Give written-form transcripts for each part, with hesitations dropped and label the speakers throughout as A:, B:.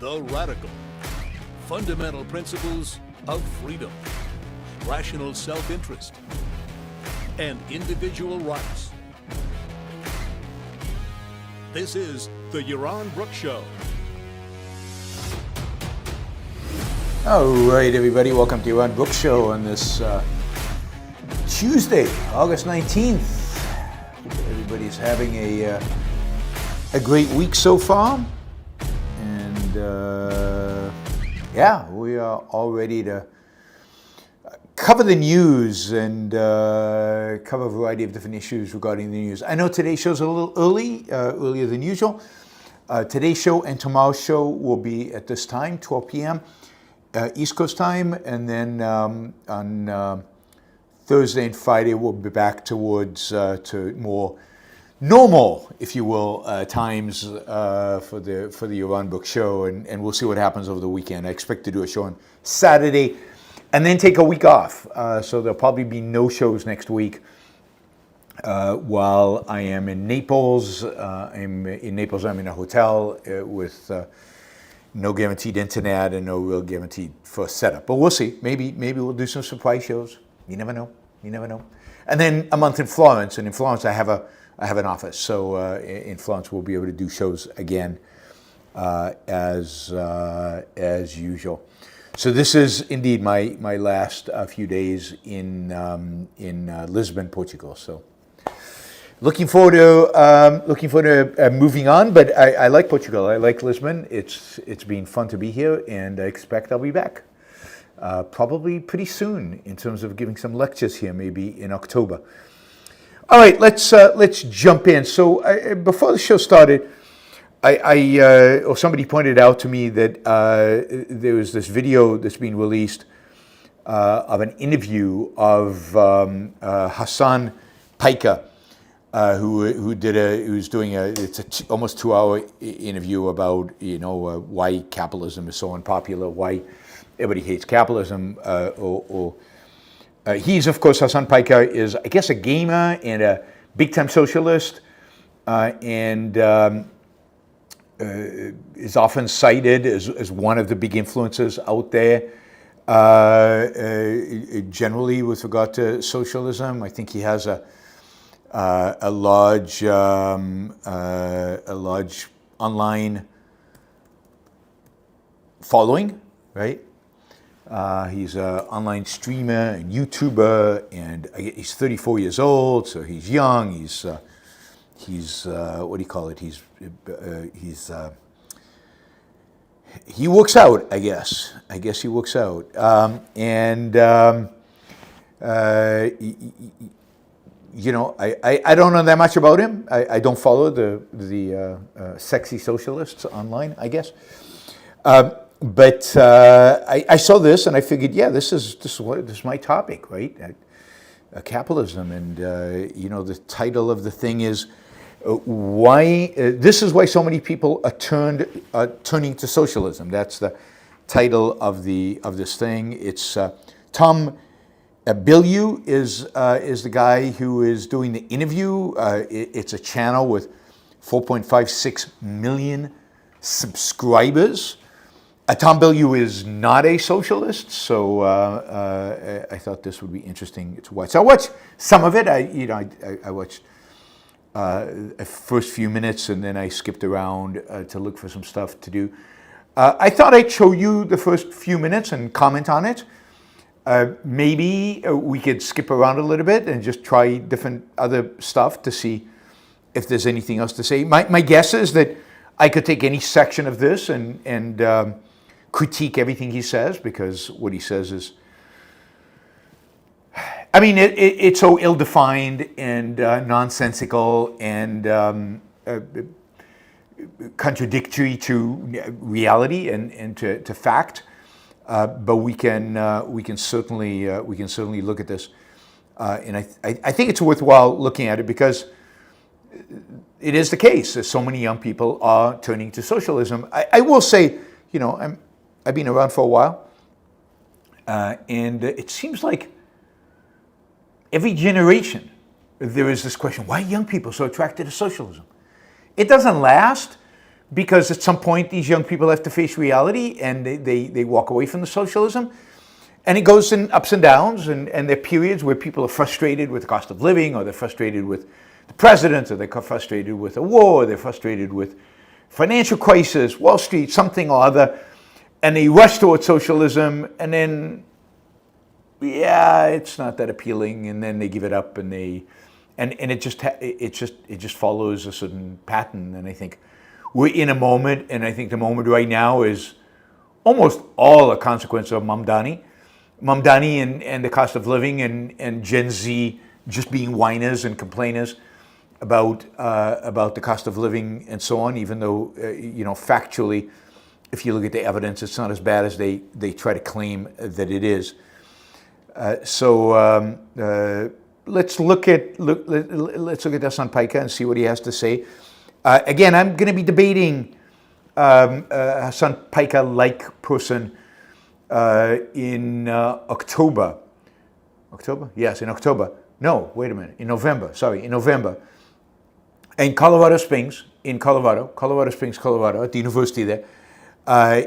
A: The radical, fundamental principles of freedom, rational self-interest, and individual rights. This is the Yaron Brook Show.
B: All right, everybody, welcome to Yaron Brook Show on this Tuesday, August 19th. Everybody's having a great week so far. And yeah, we are all ready to cover the news and cover a variety of different issues regarding the news. I know today's show's a little earlier than usual. Today's show and tomorrow's show will be at this time, 12 p.m. East Coast time, and then on Thursday and Friday we'll be back towards to more normal, if you will, times for the Yaron Brook Show, and we'll see what happens over the weekend. I expect to do a show on Saturday, and then take a week off. So there'll probably be no shows next week while I am in Naples. I'm in a hotel with no guaranteed internet and no real guaranteed first setup. But we'll see. Maybe we'll do some surprise shows. You never know. And then a month in Florence, and in Florence I have an office. So in Florence we'll be able to do shows again as usual. So this is indeed my last few days in Lisbon, Portugal. So looking forward to moving on. But I like Portugal. I like Lisbon. It's been fun to be here, and I expect I'll be back probably pretty soon in terms of giving some lectures here, maybe in October. All right, let's jump in. So before the show started, or somebody pointed out to me that there was this video that's been released of an interview of Hasan Piker, who's doing it's almost 2-hour interview about why capitalism is so unpopular, why everybody hates capitalism, he's, of course, Hasan Piker is, I guess, a gamer and a big-time socialist, and is often cited as one of the big influences out there, generally with regard to socialism. I think he has a large online following, right? He's an online streamer and YouTuber, and he's 34 years old, so he's young. He's what do you call it? He works out, I guess. I guess he works out, and I don't know that much about him. I don't follow the sexy socialists online, I guess. But I saw this and I figured, yeah, this is my topic, right? Capitalism, and the title of the thing is why. This is why so many people are turning to socialism. That's the title of this thing. It's Tom Bilyeu is the guy who is doing the interview. It's a channel with 4.56 million subscribers. Tom Bilyeu is not a socialist, so I thought this would be interesting to watch. So I watched some of it. I watched the first few minutes, and then I skipped around to look for some stuff to do. I thought I'd show you the first few minutes and comment on it. Maybe we could skip around a little bit and just try different other stuff to see if there's anything else to say. My guess is that I could take any section of this and critique everything he says, because what he says is, I mean, it's so ill-defined and nonsensical and contradictory to reality and to fact. But we can certainly look at this, and I think it's worthwhile looking at it, because it is the case that so many young people are turning to socialism. I will say, I've been around for a while, and it seems like every generation there is this question: why are young people so attracted to socialism? It doesn't last, because at some point these young people have to face reality and they walk away from the socialism. And it goes in ups and downs, and there are periods where people are frustrated with the cost of living, or they're frustrated with the president, or they're frustrated with a war, or they're frustrated with financial crisis, Wall Street, something or other, and they rush towards socialism, and then, yeah, it's not that appealing, and then they give it up, and it just follows a certain pattern. And I think we're in a moment, and I think the moment right now is almost all a consequence of Mamdani and the cost of living, and Gen Z just being whiners and complainers about the cost of living and so on, even though, factually, if you look at the evidence, it's not as bad as they try to claim that it is. So let's look at Hasan Piker and see what he has to say. Again, I'm going to be debating Hasan Piker-like person in October. October? Yes, in October. No, wait a minute. In November. Sorry, in November. In Colorado Springs, Colorado Springs, Colorado, at the university there.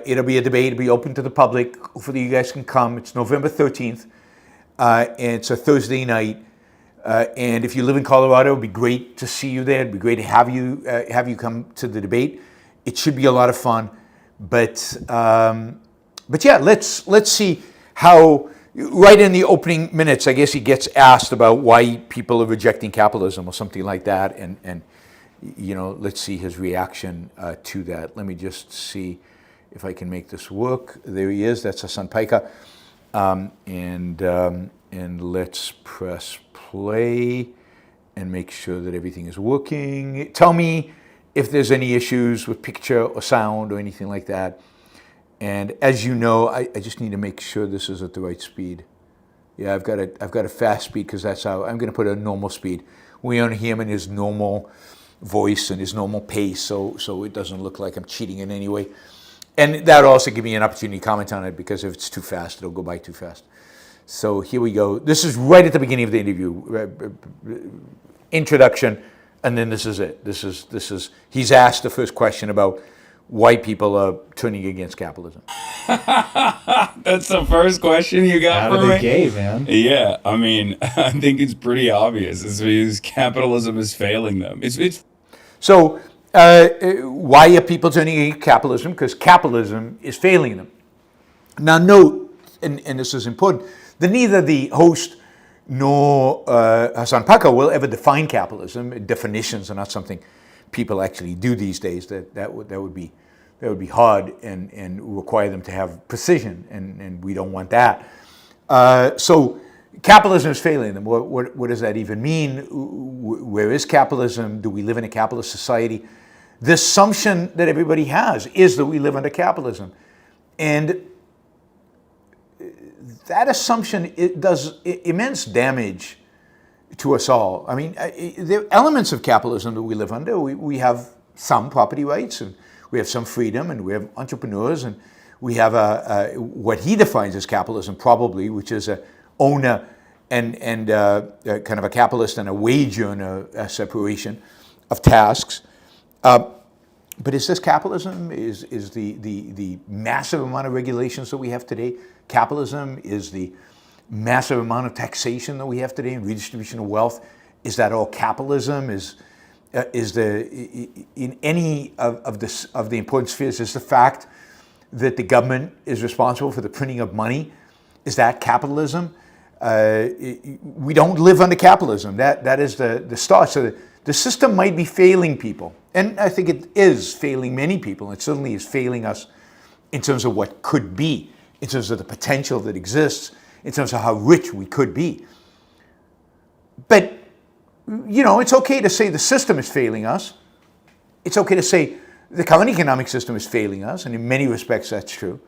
B: It'll be a debate. It'll be open to the public. Hopefully you guys can come. It's November 13th. And it's a Thursday night. And if you live in Colorado, it would be great to see you there. It'd be great to have you come to the debate. It should be a lot of fun. But yeah, let's see how, right in the opening minutes, I guess he gets asked about why people are rejecting capitalism or something like that, and let's see his reaction to that. Let me just see if I can make this work. There he is. That's Hasan Piker, and let's press play and make sure that everything is working. Tell me if there's any issues with picture or sound or anything like that. And as you know, I just need to make sure this is at the right speed. Yeah, I've got a fast speed because that's how I'm going to put a normal speed. We only hear him in his normal voice and his normal pace, so it doesn't look like I'm cheating in any way. And that also gives me an opportunity to comment on it, because if it's too fast, it'll go by too fast. So here we go. This is right at the beginning of the interview, introduction, and then this is it. This is he's asked the first question about why people are turning against capitalism.
C: That's the first question you got
D: out
C: for
D: of the
C: me?
D: gate, man.
C: Yeah, I mean, I think it's pretty obvious. It's because capitalism is failing them. It's
B: So why are people turning against capitalism? Because capitalism is failing them. Now note, and this is important, that neither the host nor Hasan Piker will ever define capitalism. Definitions are not something people actually do these days. That would be hard and require them to have precision, and we don't want that. So capitalism is failing them. What does that even mean? Where is capitalism? Do we live in a capitalist society? The assumption that everybody has is that we live under capitalism, and that assumption, it does immense damage to us all. I mean, there are elements of capitalism that we live under. We have some property rights, and we have some freedom, and we have entrepreneurs, and we have what he defines as capitalism, probably, which is a owner and kind of a capitalist and a wage earner separation of tasks. But is this capitalism? Is the massive amount of regulations that we have today capitalism? Is the massive amount of taxation that we have today and redistribution of wealth, is that all capitalism? Is in any of the important spheres, is the fact that the government is responsible for the printing of money, is that capitalism? We don't live under capitalism. That is the start. So the system might be failing people, and I think it is failing many people. It certainly is failing us in terms of what could be, in terms of the potential that exists, in terms of how rich we could be. But, it's okay to say the system is failing us. It's okay to say the current economic system is failing us, and in many respects that's true.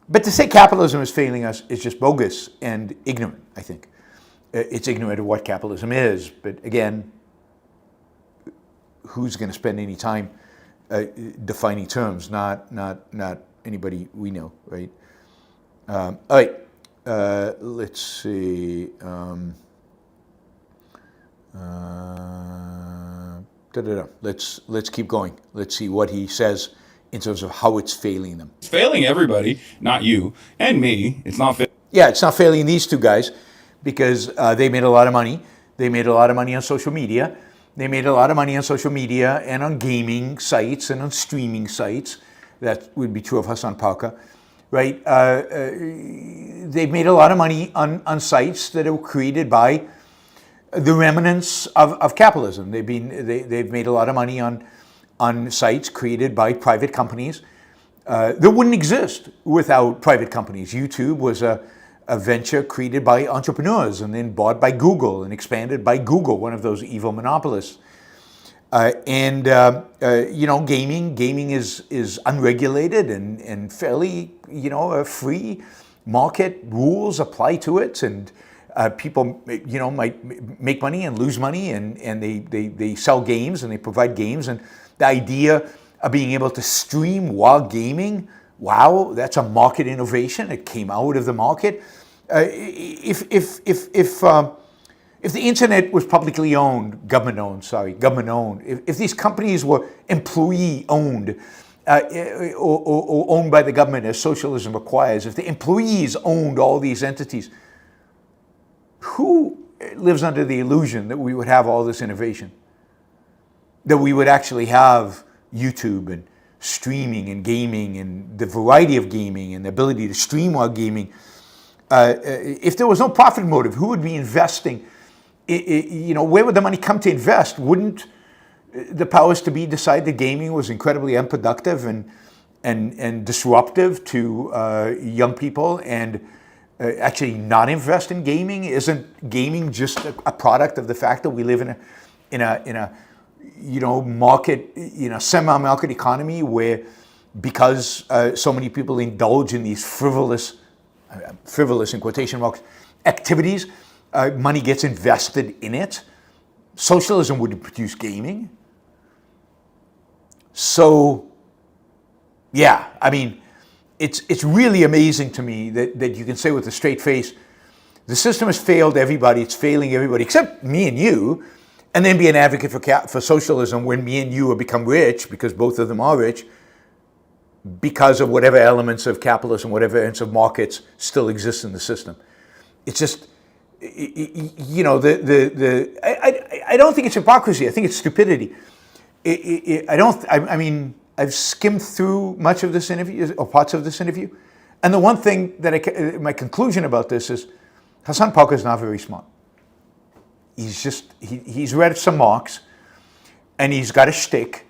B: But to say capitalism is failing us is just bogus and ignorant, I think. It's ignorant of what capitalism is, but again, who's going to spend any time defining terms? Not anybody we know, right? All right, let's see. Da-da-da. Let's keep going. Let's see what he says in terms of how it's failing them.
C: It's failing everybody, not you and me. It's not
B: Yeah, it's not failing these two guys because they made a lot of money. They made a lot of money on social media. They made a lot of money on social media and on gaming sites and on streaming sites. That would be true of Hasan Piker, right? They've made a lot of money on sites that were created by the remnants of capitalism. They've made a lot of money on sites created by private companies that wouldn't exist without private companies. YouTube was a venture created by entrepreneurs and then bought by Google and expanded by Google, one of those evil monopolists. Gaming is unregulated and fairly, free. Market rules apply to it, and people, might make money and lose money, and they sell games and they provide games, and the idea of being able to stream while gaming, wow, that's a market innovation. It came out of the market. If the internet was publicly owned, government owned, if these companies were employee owned or owned by the government as socialism requires, if the employees owned all these entities, who lives under the illusion that we would have all this innovation? That we would actually have YouTube and streaming and gaming and the variety of gaming and the ability to stream while gaming. If there was no profit motive, who would be investing? Where would the money come to invest? Wouldn't the powers to be decide that gaming was incredibly unproductive and disruptive to young people and actually not invest in gaming? Isn't gaming just a product of the fact that we live in a market, semi-market economy where, because so many people indulge in these frivolous in quotation marks activities, money gets invested in it. Socialism would produce gaming. So, yeah, I mean, it's really amazing to me that you can say with a straight face, the system has failed everybody, it's failing everybody except me and you, and then be an advocate for socialism when me and you have become rich, because both of them are rich, because of whatever elements of capitalism, whatever elements of markets still exist in the system. It's just, I don't think it's hypocrisy. I think it's stupidity. I've skimmed through much of this interview, or parts of this interview, and the one thing that my conclusion about this is, Hasan Piker is not very smart. He's read some Marx, and he's got a shtick,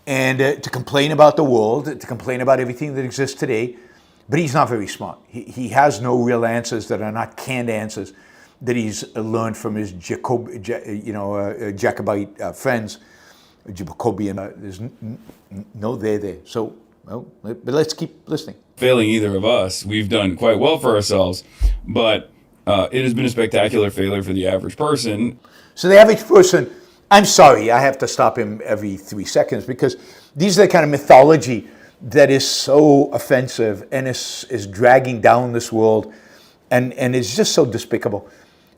B: and to complain about the world, to complain about everything that exists today, but he's not very smart. He has no real answers that are not canned answers that he's learned from his Jacobite friends, Jacobian. There's no there. So, but let's keep listening.
C: Failing either of us. We've done quite well for ourselves, but it has been a spectacular failure for the average person. So
B: the average person, I'm sorry, I have to stop him every 3 seconds, because these are the kind of mythology that is so offensive and is dragging down this world and is just so despicable.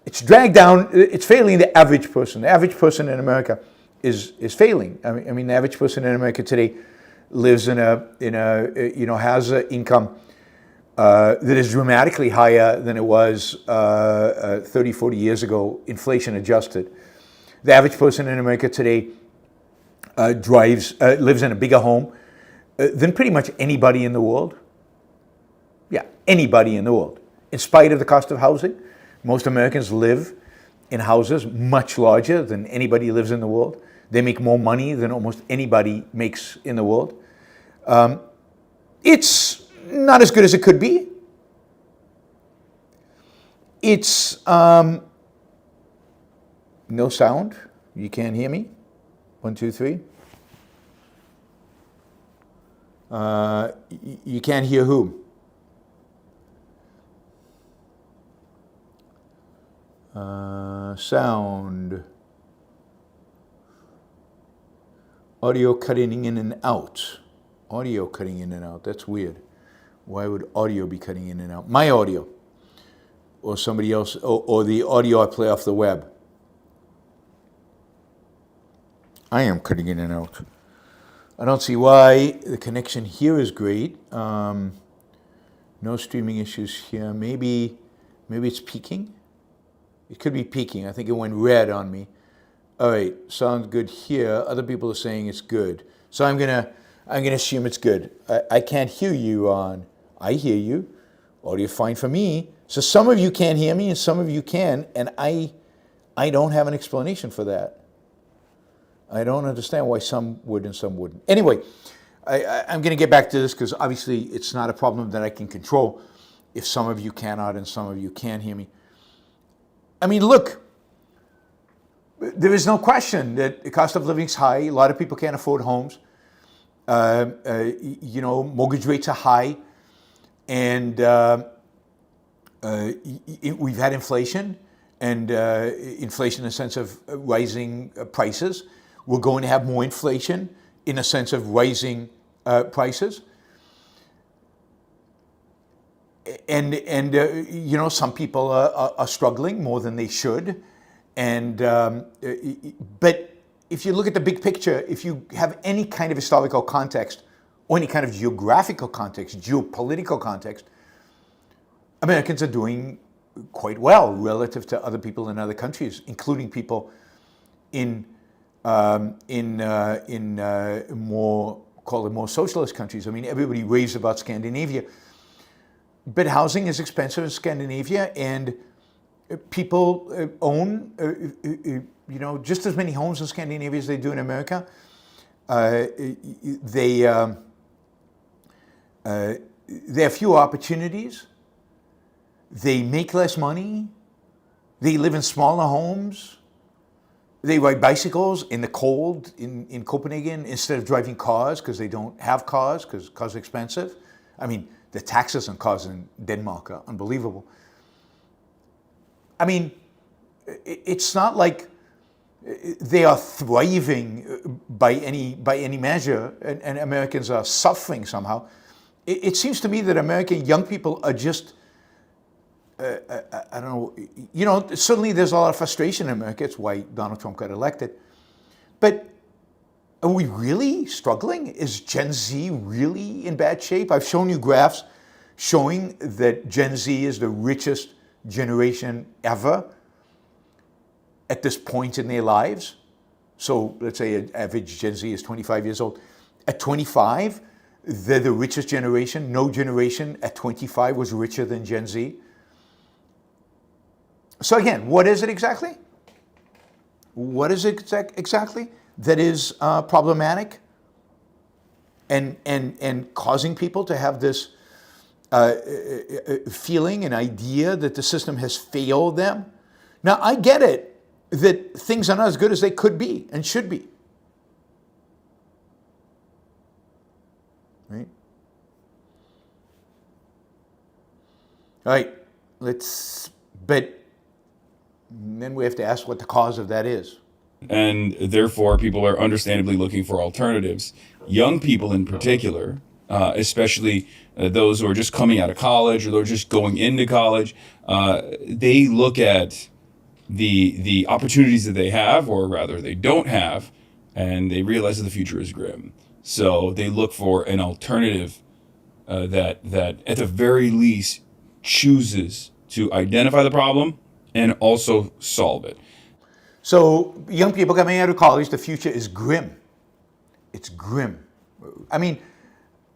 B: It's dragged down, it's failing the average person. The average person in America is failing. I mean, the average person in America today lives has an income that is dramatically higher than it was 30, 40 years ago, inflation adjusted. The average person in America today lives in a bigger home than pretty much anybody in the world. Yeah, anybody in the world. In spite of the cost of housing, most Americans live in houses much larger than anybody lives in the world. They make more money than almost anybody makes in the world. It's not as good as it could be. It's no sound. You can't hear me. 1, 2, 3. You can't hear who? Sound. Audio cutting in and out. Audio cutting in and out. That's weird. Why would audio be cutting in and out? My audio. Or somebody else, or the audio I play off the web. I am cutting in and out. I don't see why. The connection here is great. No streaming issues here. Maybe it's peaking. It could be peaking. I think it went red on me. All right, sounds good here. Other people are saying it's good. So I'm gonna assume it's good. I can't hear you on. I hear you. Audio fine for me. So some of you can't hear me and some of you can, and I don't have an explanation for that. I don't understand why some would and some wouldn't. Anyway, I'm going to get back to this because obviously it's not a problem that I can control if some of you cannot and some of you can hear me. I mean, look, there is no question that the cost of living is high. A lot of people can't afford homes. Mortgage rates are high. And we've had inflation, and inflation in the sense of rising prices. We're going to have more inflation in a sense of rising prices. And some people are struggling more than they should. But if you look at the big picture, if you have any kind of historical context or any kind of geographical context, geopolitical context, Americans are doing quite well relative to other people in other countries, including people in more socialist countries. I mean, everybody raves about Scandinavia, but housing is expensive in Scandinavia, and people own just as many homes in Scandinavia as they do in America. They have fewer opportunities. They make less money. They live in smaller homes. They ride bicycles in the cold in Copenhagen instead of driving cars because they don't have cars because cars are expensive. I mean, the taxes on cars in Denmark are unbelievable. I mean, it's not like they are thriving by any measure, and Americans are suffering somehow. It seems to me that American young people are just, I don't know, certainly there's a lot of frustration in America. It's why Donald Trump got elected. But are we really struggling? Is Gen Z really in bad shape? I've shown you graphs showing that Gen Z is the richest generation ever at this point in their lives. So let's say an average Gen Z is 25 years old. At 25, they're the richest generation. No generation at 25 was richer than Gen Z. So again, what is it exactly? What is it exactly that is problematic and causing people to have this feeling, an idea that the system has failed them? Now, I get it that things are not as good as they could be and should be. Right? All right, but then we have to ask what the cause of that is.
C: And therefore, people are understandably looking for alternatives. Young people in particular, especially those who are just coming out of college or they're just going into college, they look at the opportunities that they have, or rather they don't have, and they realize that the future is grim. So they look for an alternative that at the very least chooses to identify the problem and also solve it.
B: So young people coming out of college, the future is grim. It's grim. I mean,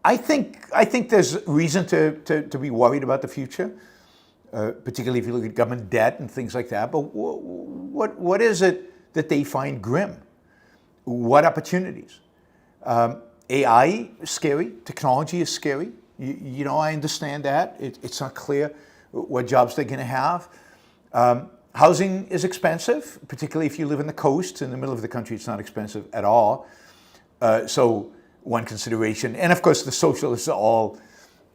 B: I think there's reason to be worried about the future, particularly if you look at government debt and things like that. But what is it that they find grim? What opportunities? AI is scary. Technology is scary. I understand that. It's not clear what jobs they're going to have. Housing is expensive, particularly if you live in the coast. In the middle of the country, it's not expensive at all. So one consideration. And of course, the socialists are all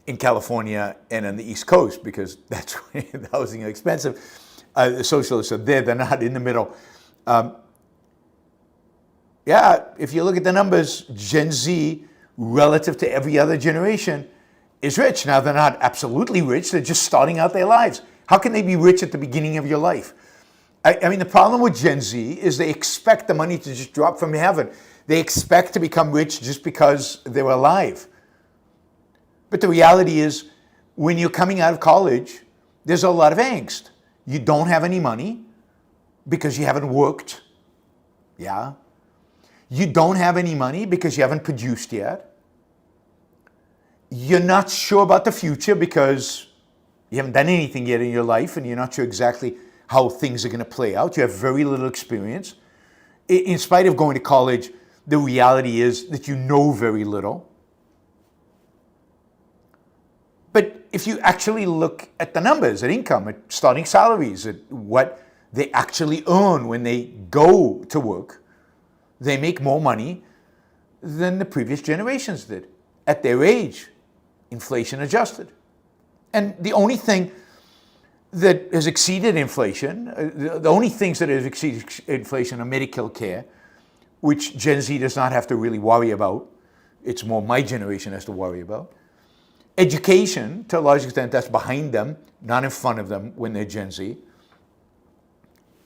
B: in California and on the East Coast because that's where the housing is expensive. The socialists are there. They're not in the middle. If you look at the numbers, Gen Z, relative to every other generation, is rich. Now, they're not absolutely rich. They're just starting out their lives. How can they be rich at the beginning of your life? I mean, the problem with Gen Z is they expect the money to just drop from heaven. They expect to become rich just because they were alive. But the reality is, when you're coming out of college, there's a lot of angst. You don't have any money because you haven't worked. Yeah. You don't have any money because you haven't produced yet. You're not sure about the future because you haven't done anything yet in your life and you're not sure exactly how things are going to play out. You have very little experience. In spite of going to college, the reality is that you know very little. But if you actually look at the numbers, at income, at starting salaries, at what they actually earn when they go to work, they make more money than the previous generations did at their age, inflation adjusted. And the only thing that has exceeded inflation, the only things that have exceeded inflation are Medicare care, which Gen Z does not have to really worry about. It's more my generation has to worry about. Education, to a large extent, that's behind them, not in front of them when they're Gen Z.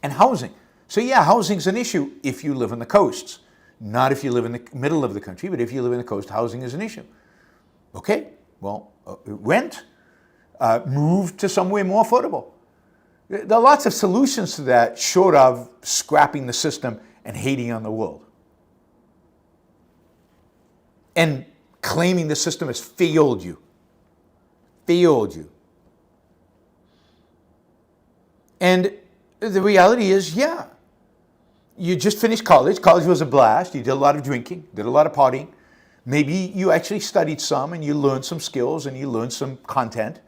B: And housing. So yeah, housing's an issue if you live on the coasts. Not if you live in the middle of the country, but if you live in the coast, housing is an issue. Okay, well, rent. Move to somewhere more affordable. There are lots of solutions to that, short of scrapping the system and hating on the world. And claiming the system has failed you. Failed you. And the reality is, yeah, you just finished college. College was a blast. You did a lot of drinking, did a lot of partying. Maybe you actually studied some and you learned some skills and you learned some content.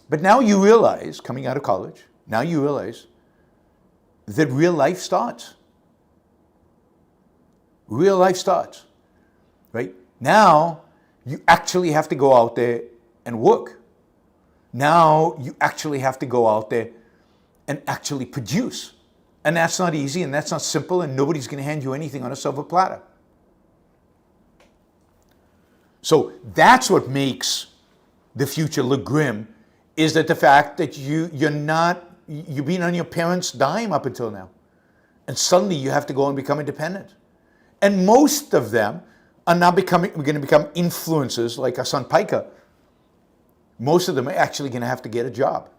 B: But now you realize, coming out of college, now you realize that real life starts. Real life starts, right? Now you actually have to go out there and work. Now you actually have to go out there and actually produce. And that's not easy and that's not simple and nobody's going to hand you anything on a silver platter. So that's what makes the future look grim, is that the fact that you've been on your parents' dime up until now. And suddenly you have to go and become independent. And most of them are now going to become influencers like Hasan Piker. Most of them are actually going to have to get a job.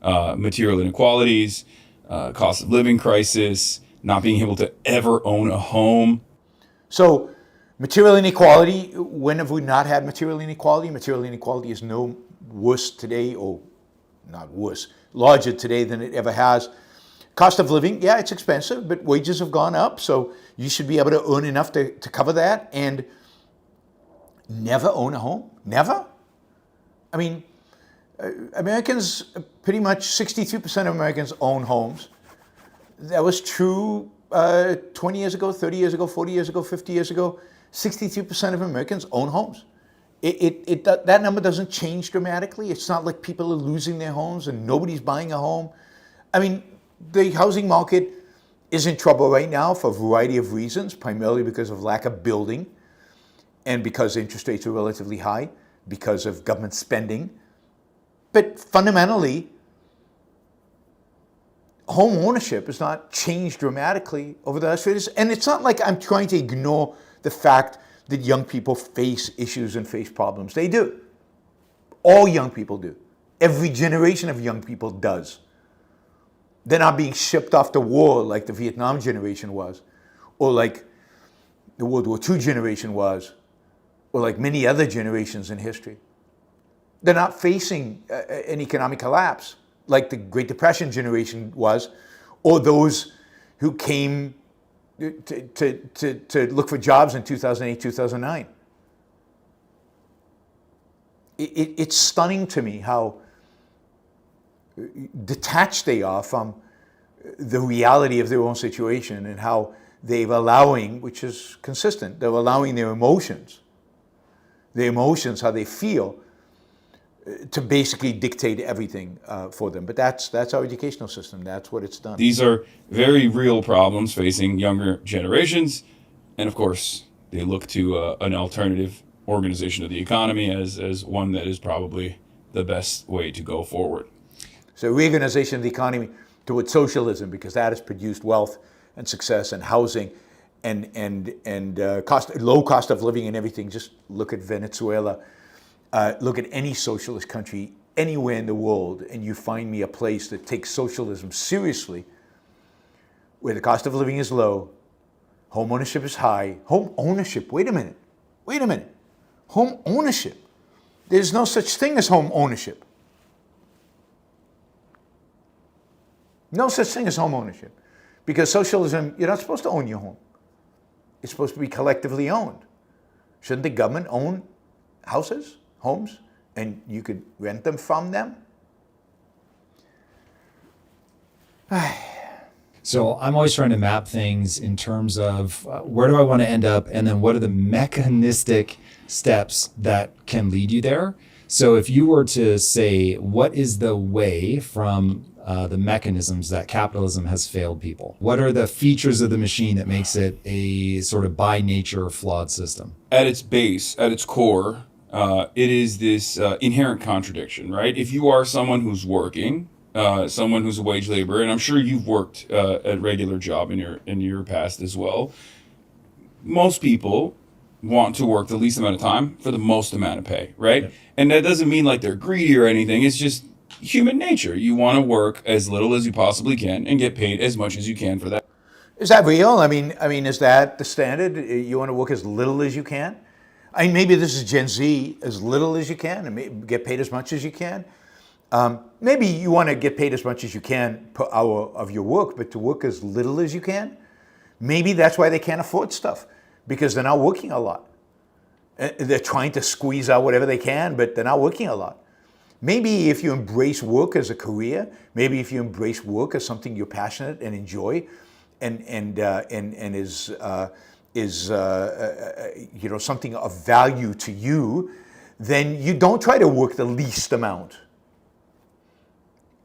C: Material inequalities, cost of living crisis, not being able to ever own a home.
B: So material inequality, when have we not had material inequality? Material inequality is no worse today, or not worse, larger today than it ever has. Cost of living, yeah, it's expensive, but wages have gone up, so you should be able to earn enough to cover that and never own a home. Never? I mean, Americans, pretty much 63% of Americans own homes. That was true 20 years ago, 30 years ago, 40 years ago, 50 years ago. 63% of Americans own homes. That number doesn't change dramatically. It's not like people are losing their homes and nobody's buying a home. I mean, the housing market is in trouble right now for a variety of reasons, primarily because of lack of building and because interest rates are relatively high, because of government spending. But fundamentally, home ownership has not changed dramatically over the last few years. And it's not like I'm trying to ignore the fact that young people face issues and face problems. They do. All young people do. Every generation of young people does. They're not being shipped off to war like the Vietnam generation was, or like the World War II generation was, or like many other generations in history. They're not facing an economic collapse like the Great Depression generation was, or those who came to look for jobs in 2008, 2009. It's stunning to me how detached they are from the reality of their own situation and how they're allowing, which is consistent, they're allowing their emotions, how they feel, to basically dictate everything for them. But that's our educational system. That's what it's done.
C: These are very real problems facing younger generations. And of course, they look to an alternative organization of the economy as one that is probably the best way to go forward.
B: So reorganization of the economy towards socialism, because that has produced wealth and success and housing and low cost of living and everything. Just look at Venezuela. Look at any socialist country anywhere in the world, and you find me a place that takes socialism seriously, where the cost of living is low, home ownership is high. Home ownership, wait a minute. Home ownership. There's no such thing as home ownership. No such thing as home ownership. Because socialism, you're not supposed to own your home. It's supposed to be collectively owned. Shouldn't the government own houses, homes, and you could rent them from them?
D: So I'm always trying to map things in terms of where do I want to end up, and then what are the mechanistic steps that can lead you there. So if you were to say, what is the way from the mechanisms that capitalism has failed people? What are the features of the machine that makes it a sort of by nature flawed system?
C: At its base, at its core, it is this inherent contradiction, right? If you are someone who's working, someone who's a wage laborer, and I'm sure you've worked a regular job in your past as well, most people want to work the least amount of time for the most amount of pay, right? Yeah. And that doesn't mean like they're greedy or anything. It's just human nature. You want to work as little as you possibly can and get paid as much as you can for that.
B: Is that real? I mean, is that the standard? You want to work as little as you can? I mean, maybe this is Gen Z, as little as you can, and get paid as much as you can. Maybe you want to get paid as much as you can per hour of your work, but to work as little as you can. Maybe that's why they can't afford stuff, because they're not working a lot. They're trying to squeeze out whatever they can, but they're not working a lot. Maybe if you embrace work as a career, maybe if you embrace work as something you're passionate and enjoy, and is something of value to you, then you don't try to work the least amount.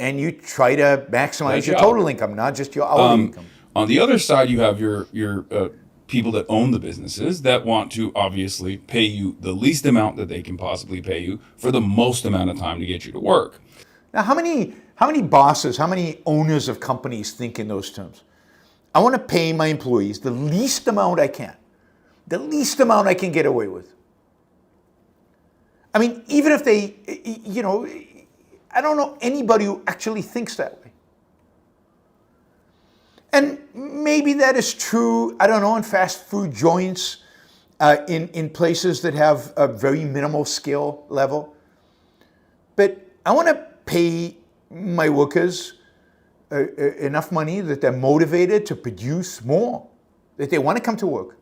B: And you try to maximize your total income, not just your hourly income.
C: On the other side, you have your people that own the businesses that want to obviously pay you the least amount that they can possibly pay you for the most amount of time to get you to work.
B: Now, how many bosses, how many owners of companies think in those terms? I want to pay my employees the least amount I can. The least amount I can get away with. I mean, even if they, I don't know anybody who actually thinks that way. And maybe that is true, I don't know, in fast food joints, in places that have a very minimal skill level. But I want to pay my workers enough money that they're motivated to produce more, that they want to come to work.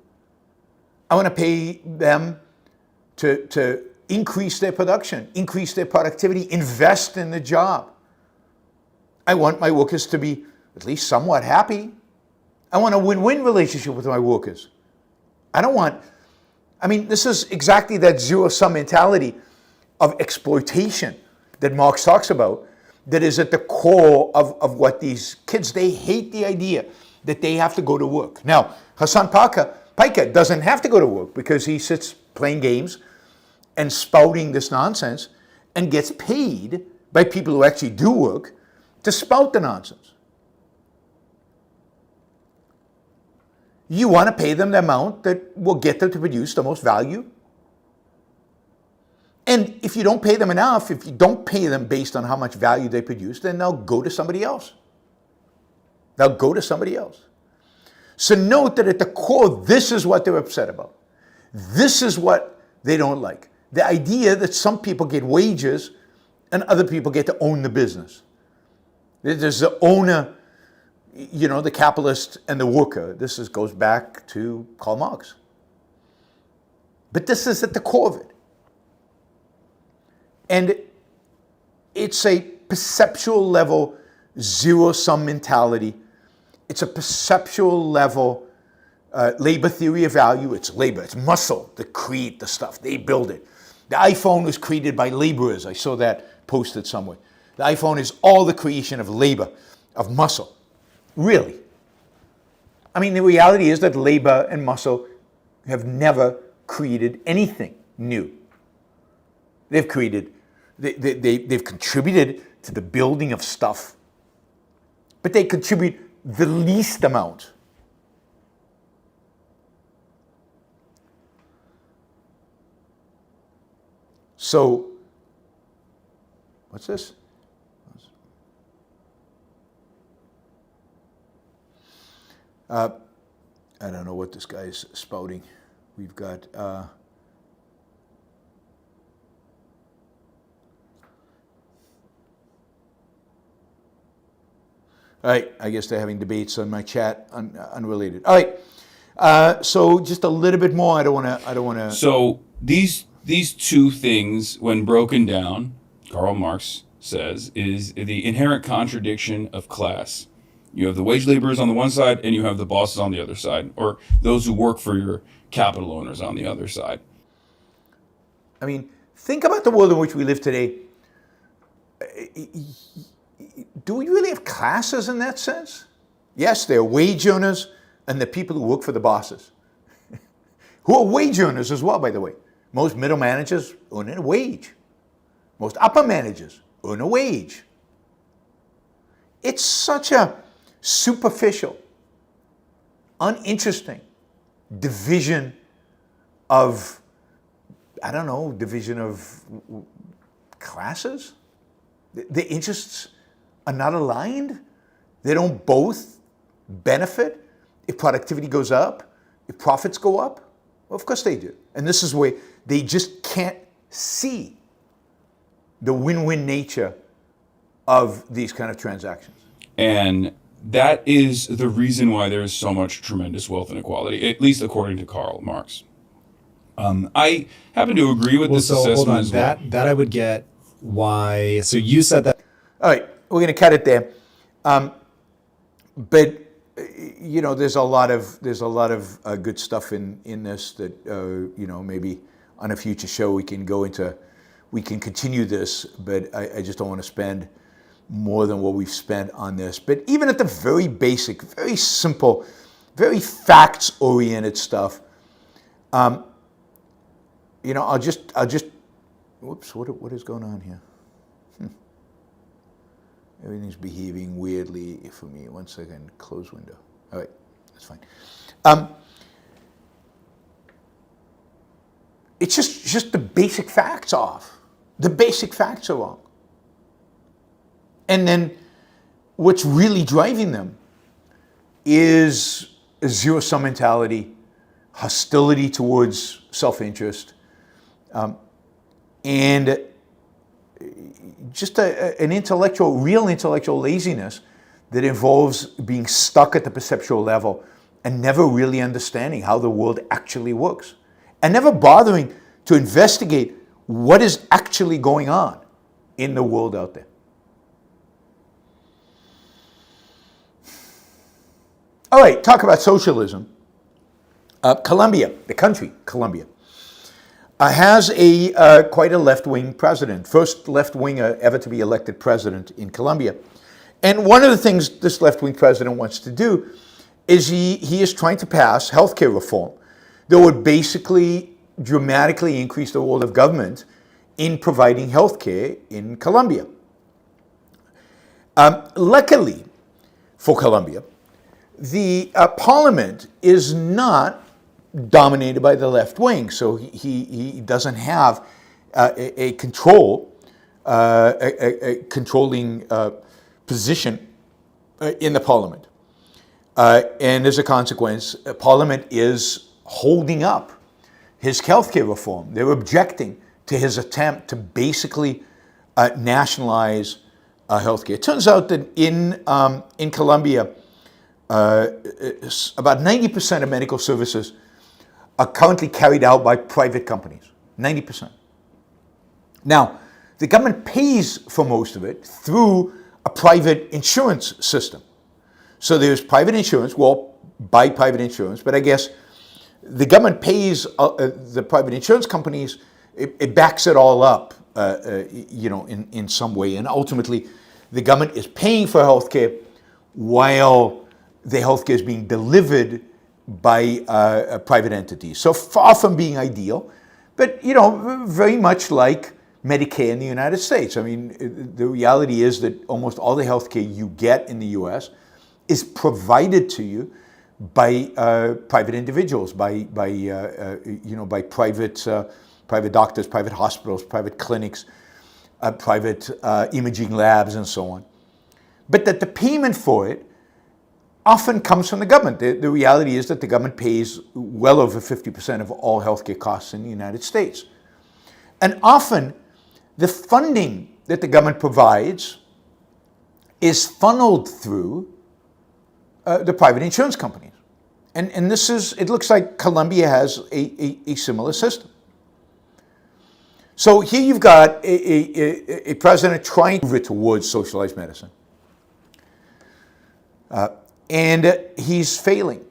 B: I want to pay them to increase their production, increase their productivity, invest in the job. I want my workers to be at least somewhat happy. I want a win-win relationship with my workers. This is exactly that zero-sum mentality of exploitation that Marx talks about, that is at the core of what these kids, they hate the idea that they have to go to work. Now, Hasan Piker doesn't have to go to work because he sits playing games and spouting this nonsense and gets paid by people who actually do work to spout the nonsense. You want to pay them the amount that will get them to produce the most value. And if you don't pay them enough, if you don't pay them based on how much value they produce, then they'll go to somebody else. So note that at the core, this is what they're upset about. This is what they don't like. The idea that some people get wages and other people get to own the business. There's the owner, the capitalist and the worker. This goes back to Karl Marx. But this is at the core of it. And it's a perceptual level zero-sum mentality. It's a perceptual level labor theory of value. It's labor, it's muscle that create the stuff. They build it. The iPhone was created by laborers. I saw that posted somewhere. The iPhone is all the creation of labor, of muscle. Really. The reality is that labor and muscle have never created anything new. They've contributed to the building of stuff, but they contribute the least amount. So, what's this? I don't know what this guy is spouting. We've got all right, I guess they're having debates on my chat, unrelated. All right, so just a little bit more. I don't want to.
C: So these two things, when broken down, Karl Marx says, is the inherent contradiction of class. You have the wage laborers on the one side, and you have the bosses on the other side, or those who work for your capital owners on the other side.
B: I mean, think about the world in which we live today. Do we really have classes in that sense? Yes, there are wage earners and the people who work for the bosses, who are wage earners as well, by the way. Most middle managers earn a wage. Most upper managers earn a wage. It's such a superficial, uninteresting division of, I don't know, division of classes. The interests are not aligned. They don't both benefit if productivity goes up, if profits go up. Well, of course they do. And this is where they just can't see the win-win nature of these kind of transactions.
C: And that is the reason why there is so much tremendous wealth inequality, at least according to Karl Marx. I happen to agree with this assessment
D: hold on.
C: as well.
D: That I would get why. So you said that.
B: All right, we're going to cut it there. But you know, there's a lot of good stuff in this that you know, maybe on a future show we can go into. We can continue this, but I just don't want to spend more than what we've spent on this. But even at the very basic, very simple, very facts-oriented stuff, you know, I'll just. Whoops! What is going on here? Everything's behaving weirdly for me. 1 second, close window. All right, that's fine. It's just the basic facts off. The basic facts are wrong. And then what's really driving them is a zero-sum mentality, hostility towards self-interest, and just an real intellectual laziness that involves being stuck at the perceptual level and never really understanding how the world actually works, and never bothering to investigate what is actually going on in the world out there. All right, talk about socialism. Colombia, the country, Colombia, has quite a left-wing president, first left-winger ever to be elected president in Colombia. And one of the things this left-wing president wants to do is he is trying to pass healthcare reform that would basically dramatically increase the role of government in providing healthcare in Colombia. Luckily for Colombia, the parliament is not dominated by the left wing, so he doesn't have a controlling position in the parliament, and as a consequence, parliament is holding up his healthcare reform. They're objecting to his attempt to basically nationalize healthcare. It turns out that in Colombia, about 90% of medical services are currently carried out by private companies, 90%. Now, the government pays for most of it through a private insurance system. So there's private insurance, well, buy private insurance, but I guess the government pays the private insurance companies, it backs it all up, you know, in some way. And ultimately, the government is paying for healthcare while the healthcare is being delivered by private entities. So far from being ideal, but, you know, very much like Medicare in the United States. I mean, the reality is that almost all the healthcare you get in the U.S. is provided to you by private individuals, by private doctors, private hospitals, private clinics, private imaging labs, and so on. But that the payment for it often comes from the government. The reality is that the government pays well over 50% of all healthcare costs in the United States. And often, the funding that the government provides is funneled through the private insurance companies. And this is, it looks like Colombia has a similar system. So here you've got a president trying to move it towards socialized medicine. And he's failing.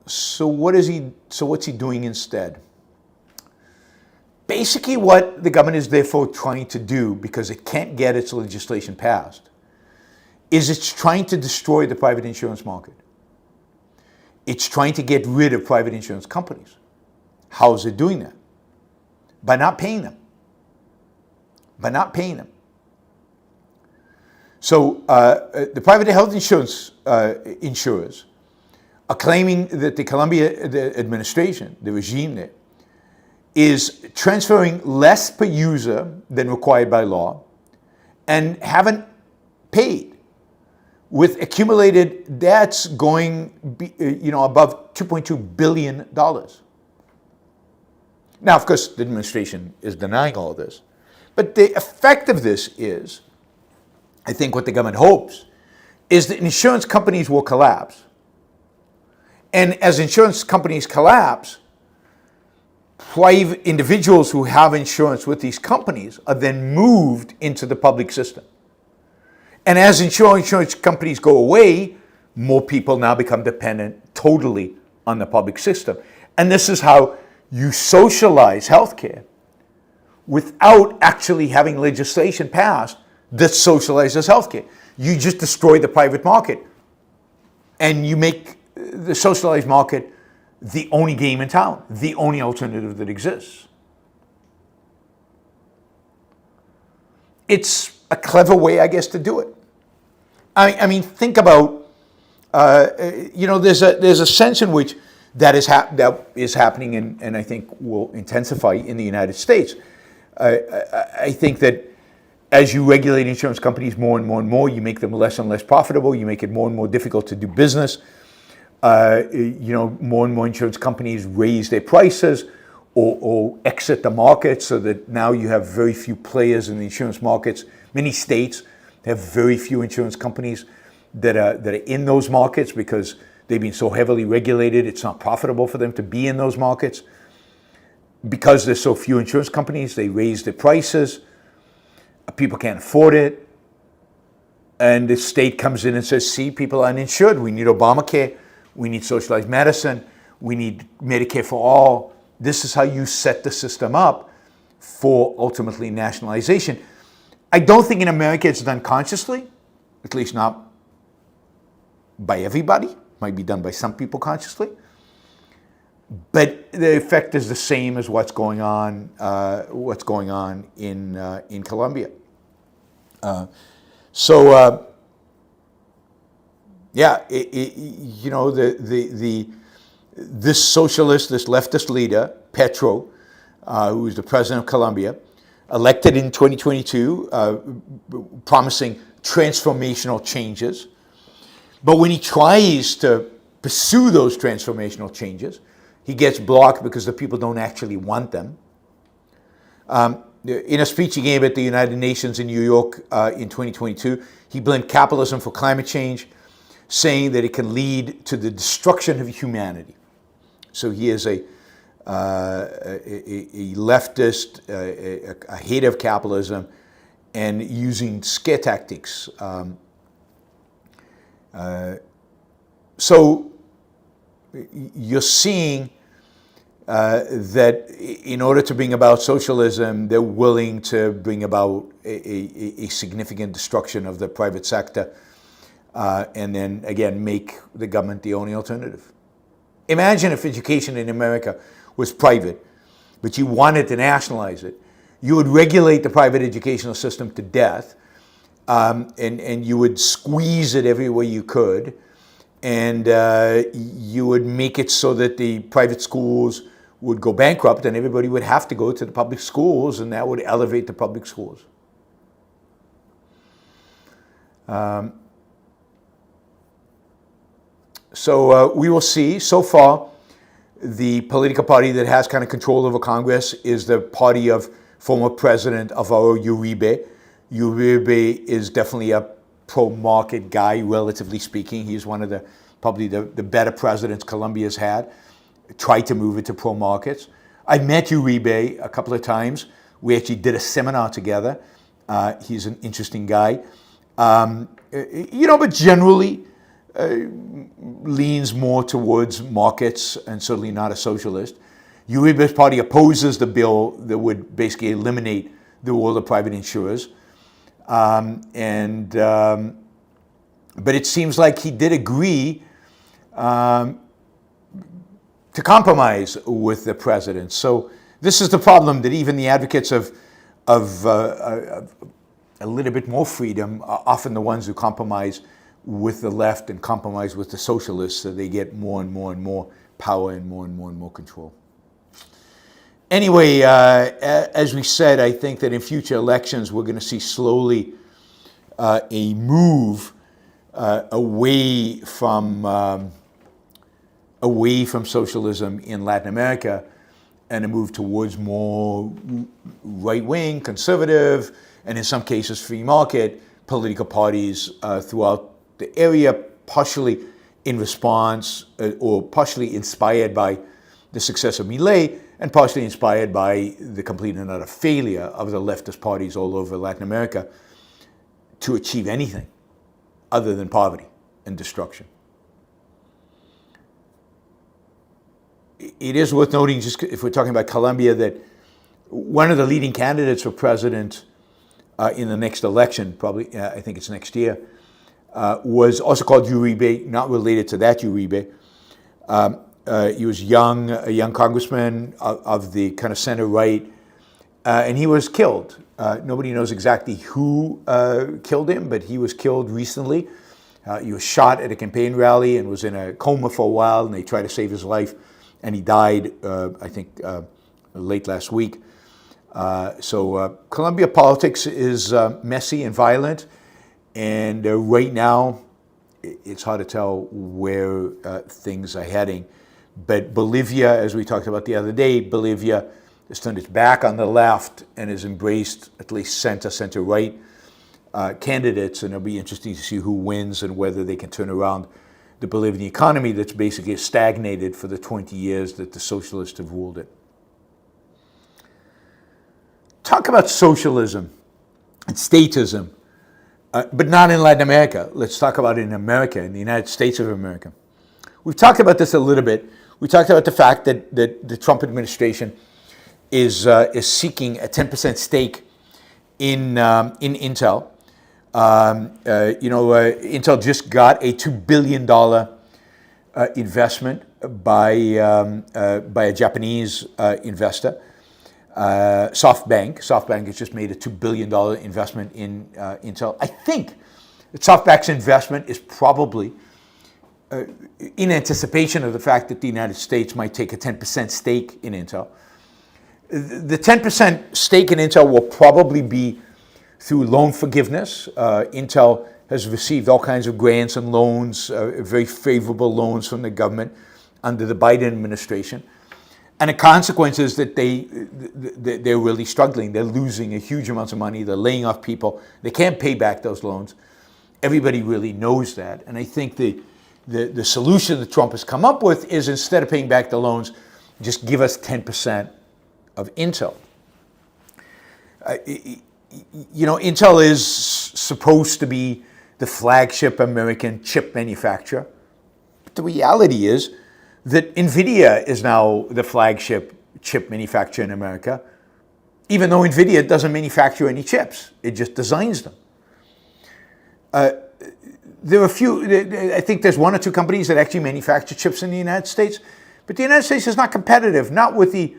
B: So what's he doing instead? Basically what the government is therefore trying to do, because it can't get its legislation passed, is it's trying to destroy the private insurance market. It's trying to get rid of private insurance companies. How is it doing that? By not paying them. By not paying them. So the private health insurance insurers are claiming that the administration, the regime there, is transferring less per user than required by law and haven't paid, with accumulated debts going above $2.2 billion. Now, of course, the administration is denying all this, but the effect of this is, I think what the government hopes, is that insurance companies will collapse. And as insurance companies collapse, private individuals who have insurance with these companies are then moved into the public system. And as insurance companies go away, more people now become dependent totally on the public system. And this is how you socialize healthcare without actually having legislation passed that socializes healthcare. You just destroy the private market and you make the socialized market the only game in town, the only alternative that exists. It's a clever way, I guess, to do it. I mean, think about, there's a sense in which that is happening and I think will intensify in the United States. I think that as you regulate insurance companies more and more and more, you make them less and less profitable, you make it more and more difficult to do business. More and more insurance companies raise their prices or exit the market, so that now you have very few players in the insurance markets. Many states have very few insurance companies that are in those markets because they've been so heavily regulated, it's not profitable for them to be in those markets. Because there's so few insurance companies, they raise their prices. People can't afford it. And the state comes in and says, see, people are uninsured. We need Obamacare. We need socialized medicine. We need Medicare for all. This is how you set the system up for ultimately nationalization. I don't think in America it's done consciously, at least not by everybody. It might be done by some people consciously. But the effect is the same as what's going on in Colombia. This socialist, this leftist leader, Petro, who is the president of Colombia, elected in 2022, promising transformational changes. But when he tries to pursue those transformational changes, he gets blocked because the people don't actually want them. In a speech he gave at the United Nations in New York in 2022, he blamed capitalism for climate change, saying that it can lead to the destruction of humanity. So he is a leftist, a hater of capitalism, and using scare tactics. So you're seeing that in order to bring about socialism, they're willing to bring about a significant destruction of the private sector, and then again make the government the only alternative. Imagine if education in America was private, but you wanted to nationalize it. you would regulate the private educational system to death, and you would squeeze it every way you could, and you would make it so that the private schools would go bankrupt and everybody would have to go to the public schools, and that would elevate the public schools. So we will see. So far, the political party that has kind of control over Congress is the party of former president Alvaro Uribe. Uribe is definitely a pro-market guy, relatively speaking. He's one of probably the better presidents Colombia's had. Tried to move it to pro-markets. I met Uribe a couple of times. We actually did a seminar together. He's an interesting guy. But generally leans more towards markets and certainly not a socialist. Uribe's party opposes the bill that would basically eliminate the role of private insurers. But it seems like he did agree to compromise with the president. So this is the problem, that even the advocates of a little bit more freedom are often the ones who compromise with the left and compromise with the socialists, so they get more and more and more power and more control. Anyway, as we said, I think that in future elections we're going to see slowly a move away from socialism in Latin America, and a move towards more right-wing, conservative, and in some cases free market political parties throughout the area, partially in response or partially inspired by the success of Milei, and partially inspired by the complete and utter failure of the leftist parties all over Latin America to achieve anything other than poverty and destruction. It is worth noting, just if we're talking about Colombia, that one of the leading candidates for president in the next election, probably I think it's next year, was also called Uribe, not related to that Uribe. He was a young congressman of the kind of center-right, and he was killed. Nobody knows exactly who killed him, but he was killed recently. He was shot at a campaign rally and was in a coma for a while, and they tried to save his life, and he died, I think, late last week. So Colombia politics is messy and violent, and right now it's hard to tell where things are heading. But Bolivia, as we talked about the other day, Bolivia has turned its back on the left and has embraced at least center-right candidates, and it'll be interesting to see who wins and whether they can turn around the Bolivian economy that's basically stagnated for the 20 years that the socialists have ruled it. Talk about socialism and statism, but not in Latin America. Let's talk about it in America, in the United States of America. We've talked about this a little bit. We talked about the fact that the Trump administration is seeking a 10% stake in Intel. Intel just got a $2 billion investment by a Japanese investor, SoftBank. SoftBank has just made a $2 billion investment in Intel. I think that SoftBank's investment is probably in anticipation of the fact that the United States might take a 10% stake in Intel. The 10% stake in Intel will probably be through loan forgiveness. Intel has received all kinds of grants and loans, very favorable loans from the government under the Biden administration. And the consequence is that they're really struggling. They're losing a huge amount of money. They're laying off people. They can't pay back those loans. Everybody really knows that. And I think the solution that Trump has come up with is, instead of paying back the loans, just give us 10% of Intel. Intel is supposed to be the flagship American chip manufacturer. But the reality is that NVIDIA is now the flagship chip manufacturer in America, even though NVIDIA doesn't manufacture any chips. It just designs them. There are a few, I think there's one or two companies that actually manufacture chips in the United States, but the United States is not competitive, not with the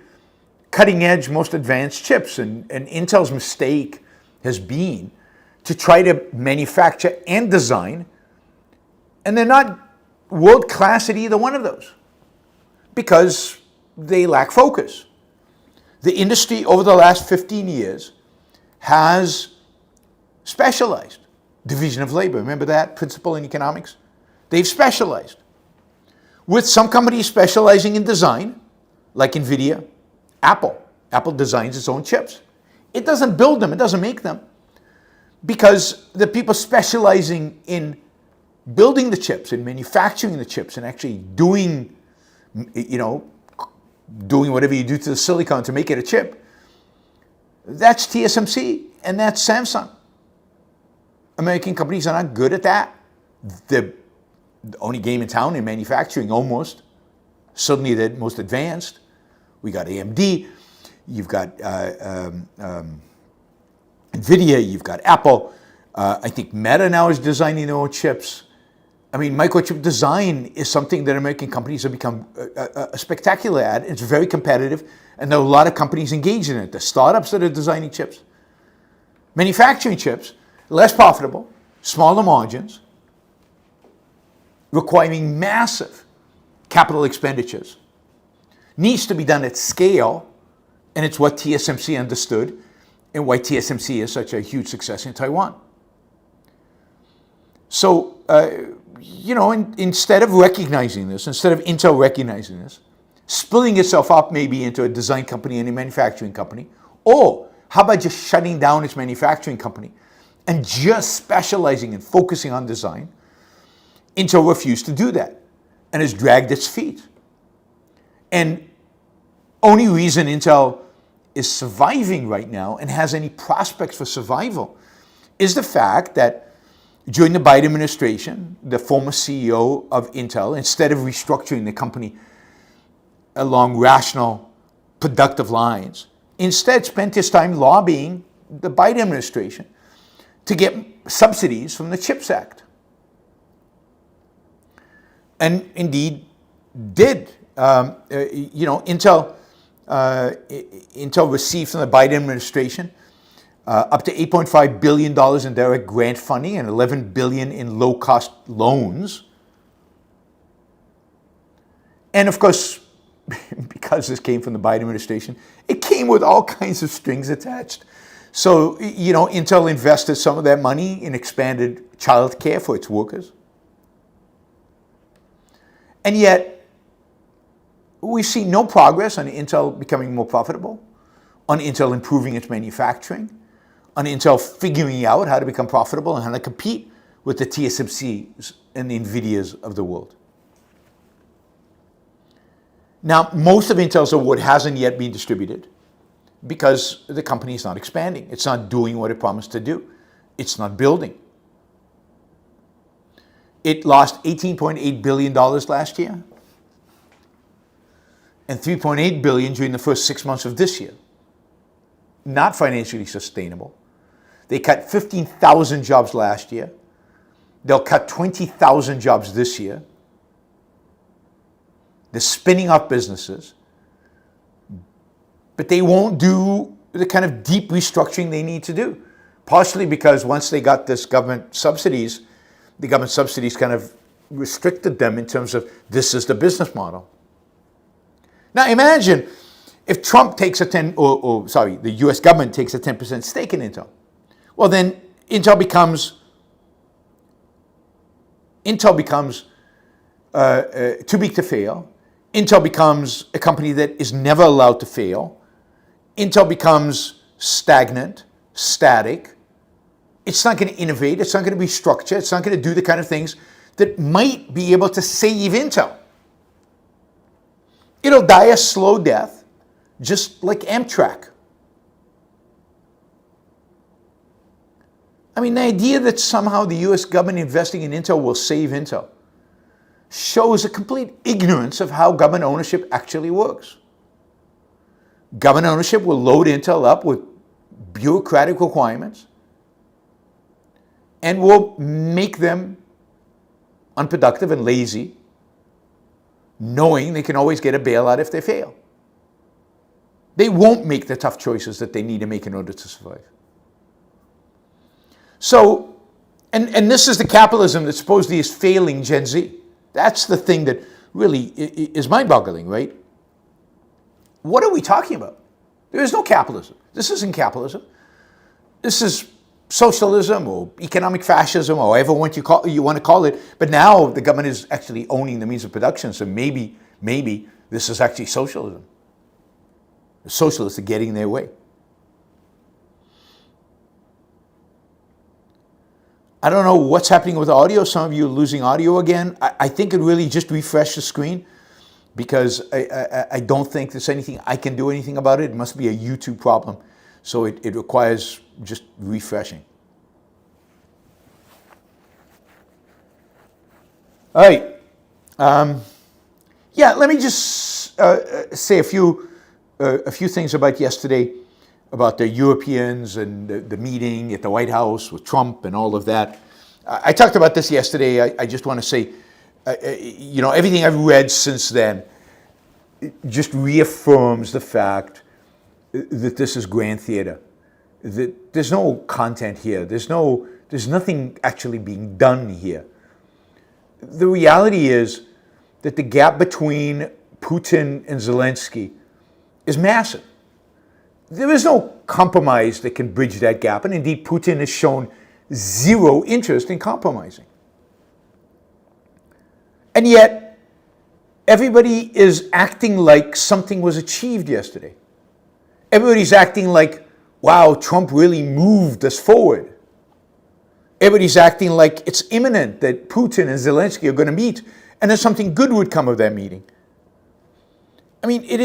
B: cutting edge, most advanced chips. And Intel's mistake has been to try to manufacture and design, and they're not world class at either one of those because they lack focus. The industry over the last 15 years has specialized. Division of labor, remember that principle in economics? They've specialized. With some companies specializing in design, like NVIDIA, Apple. Apple designs its own chips. It doesn't build them, it doesn't make them, because the people specializing in building the chips and manufacturing the chips and actually doing whatever you do to the silicon to make it a chip, that's TSMC and that's Samsung. American companies are not good at that. They're the only game in town in manufacturing, almost. Suddenly they're most advanced. We got AMD, you've got NVIDIA, you've got Apple. I think Meta now is designing their own chips. I mean, microchip design is something that American companies have become spectacular at. It's very competitive, and there are a lot of companies engaged in it. The startups that are designing chips. Manufacturing chips, less profitable, smaller margins, requiring massive capital expenditures. Needs to be done at scale, and it's what TSMC understood and why TSMC is such a huge success in Taiwan. So, instead of recognizing this, instead of Intel recognizing this, splitting itself up maybe into a design company and a manufacturing company, or how about just shutting down its manufacturing company and just specializing and focusing on design? Intel refused to do that and has dragged its feet. And only reason Intel is surviving right now and has any prospects for survival is the fact that during the Biden administration, the former CEO of Intel, instead of restructuring the company along rational, productive lines, instead spent his time lobbying the Biden administration to get subsidies from the CHIPS Act. And indeed did. Intel received from the Biden administration up to $8.5 billion in direct grant funding and $11 billion in low-cost loans. And of course, because this came from the Biden administration, it came with all kinds of strings attached. So, Intel invested some of that money in expanded child care for its workers. And yet, we see no progress on Intel becoming more profitable, on Intel improving its manufacturing, on Intel figuring out how to become profitable and how to compete with the TSMCs and the NVIDIAs of the world. Now, most of Intel's award hasn't yet been distributed because the company is not expanding. It's not doing what it promised to do. It's not building. It lost $18.8 billion last year and $3.8 billion during the first 6 months of this year. Not financially sustainable. They cut 15,000 jobs last year. They'll cut 20,000 jobs this year. They're spinning off businesses, but they won't do the kind of deep restructuring they need to do. Partially because once they got this government subsidies, the government subsidies kind of restricted them in terms of this is the business model. Now imagine if Trump takes the US government takes a 10% stake in Intel. Well, then Intel becomes too big to fail. Intel becomes a company that is never allowed to fail. Intel becomes stagnant, static. It's not going to innovate. It's not going to restructure. It's not going to do the kind of things that might be able to save Intel. It'll die a slow death, just like Amtrak. I mean, the idea that somehow the US government investing in Intel will save Intel shows a complete ignorance of how government ownership actually works. Government ownership will load Intel up with bureaucratic requirements and will make them unproductive and lazy, knowing they can always get a bailout if they fail. They won't make the tough choices that they need to make in order to survive. So, and this is the capitalism that supposedly is failing Gen Z. That's the thing that really is mind-boggling, right? What are we talking about? There is no capitalism. This isn't capitalism. This is socialism or economic fascism or however you want to call it. But now the government is actually owning the means of production, so maybe this is actually socialism. The socialists are getting their way. I don't know what's happening with audio. Some of you are losing audio again. I think it really just refresh the screen, because I don't think there's anything I can do anything about it. It must be a YouTube problem. So it requires just refreshing. All right. Yeah, let me just say a few things about yesterday, about the Europeans and the meeting at the White House with Trump and all of that. I talked about this yesterday. I just want to say, everything I've read since then just reaffirms the fact that this is grand theater. That there's no content here. There's nothing actually being done here. The reality is that the gap between Putin and Zelensky is massive. There is no compromise that can bridge that gap, and indeed Putin has shown zero interest in compromising. And yet, everybody is acting like something was achieved yesterday. Everybody's acting like, wow, Trump really moved us forward. Everybody's acting like it's imminent that Putin and Zelensky are going to meet, and that something good would come of that meeting. I mean, it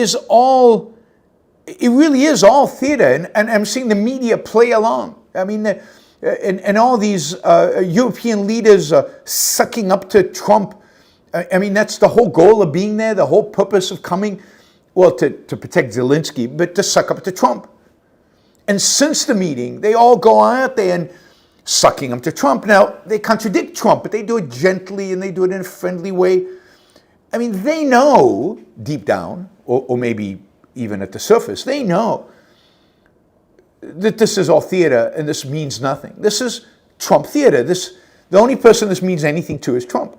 B: really is all theater, and I'm seeing the media play along. I mean, and all these European leaders are sucking up to Trump. I mean, that's the whole goal of being there, the whole purpose of coming, well, to protect Zelensky, but to suck up to Trump. And since the meeting, they all go out there and sucking up to Trump. Now, they contradict Trump, but they do it gently and they do it in a friendly way. I mean, they know deep down, or maybe even at the surface, they know that this is all theater and this means nothing. This is Trump theater. The only person this means anything to is Trump.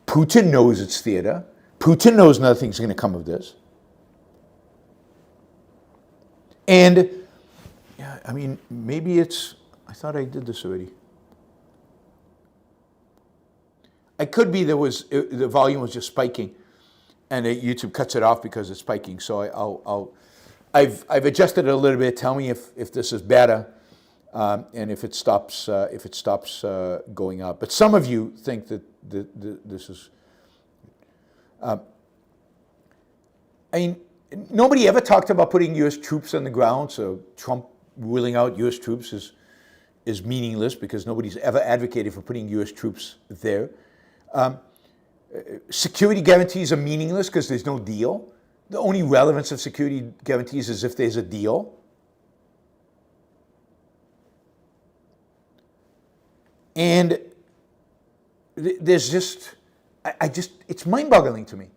B: Putin knows it's theater. Putin knows nothing's going to come of this. And, yeah, I mean, maybe I thought I did this already. It could be the volume was just spiking, and YouTube cuts it off because it's spiking. So I've adjusted it a little bit. Tell me if this is better, and if it stops going up. But some of you think that this is. I mean, nobody ever talked about putting U.S. troops on the ground. So Trump ruling out U.S. troops is meaningless because nobody's ever advocated for putting U.S. troops there. Security guarantees are meaningless because there's no deal. The only relevance of security guarantees is if there's a deal. And there's just, it's mind-boggling to me.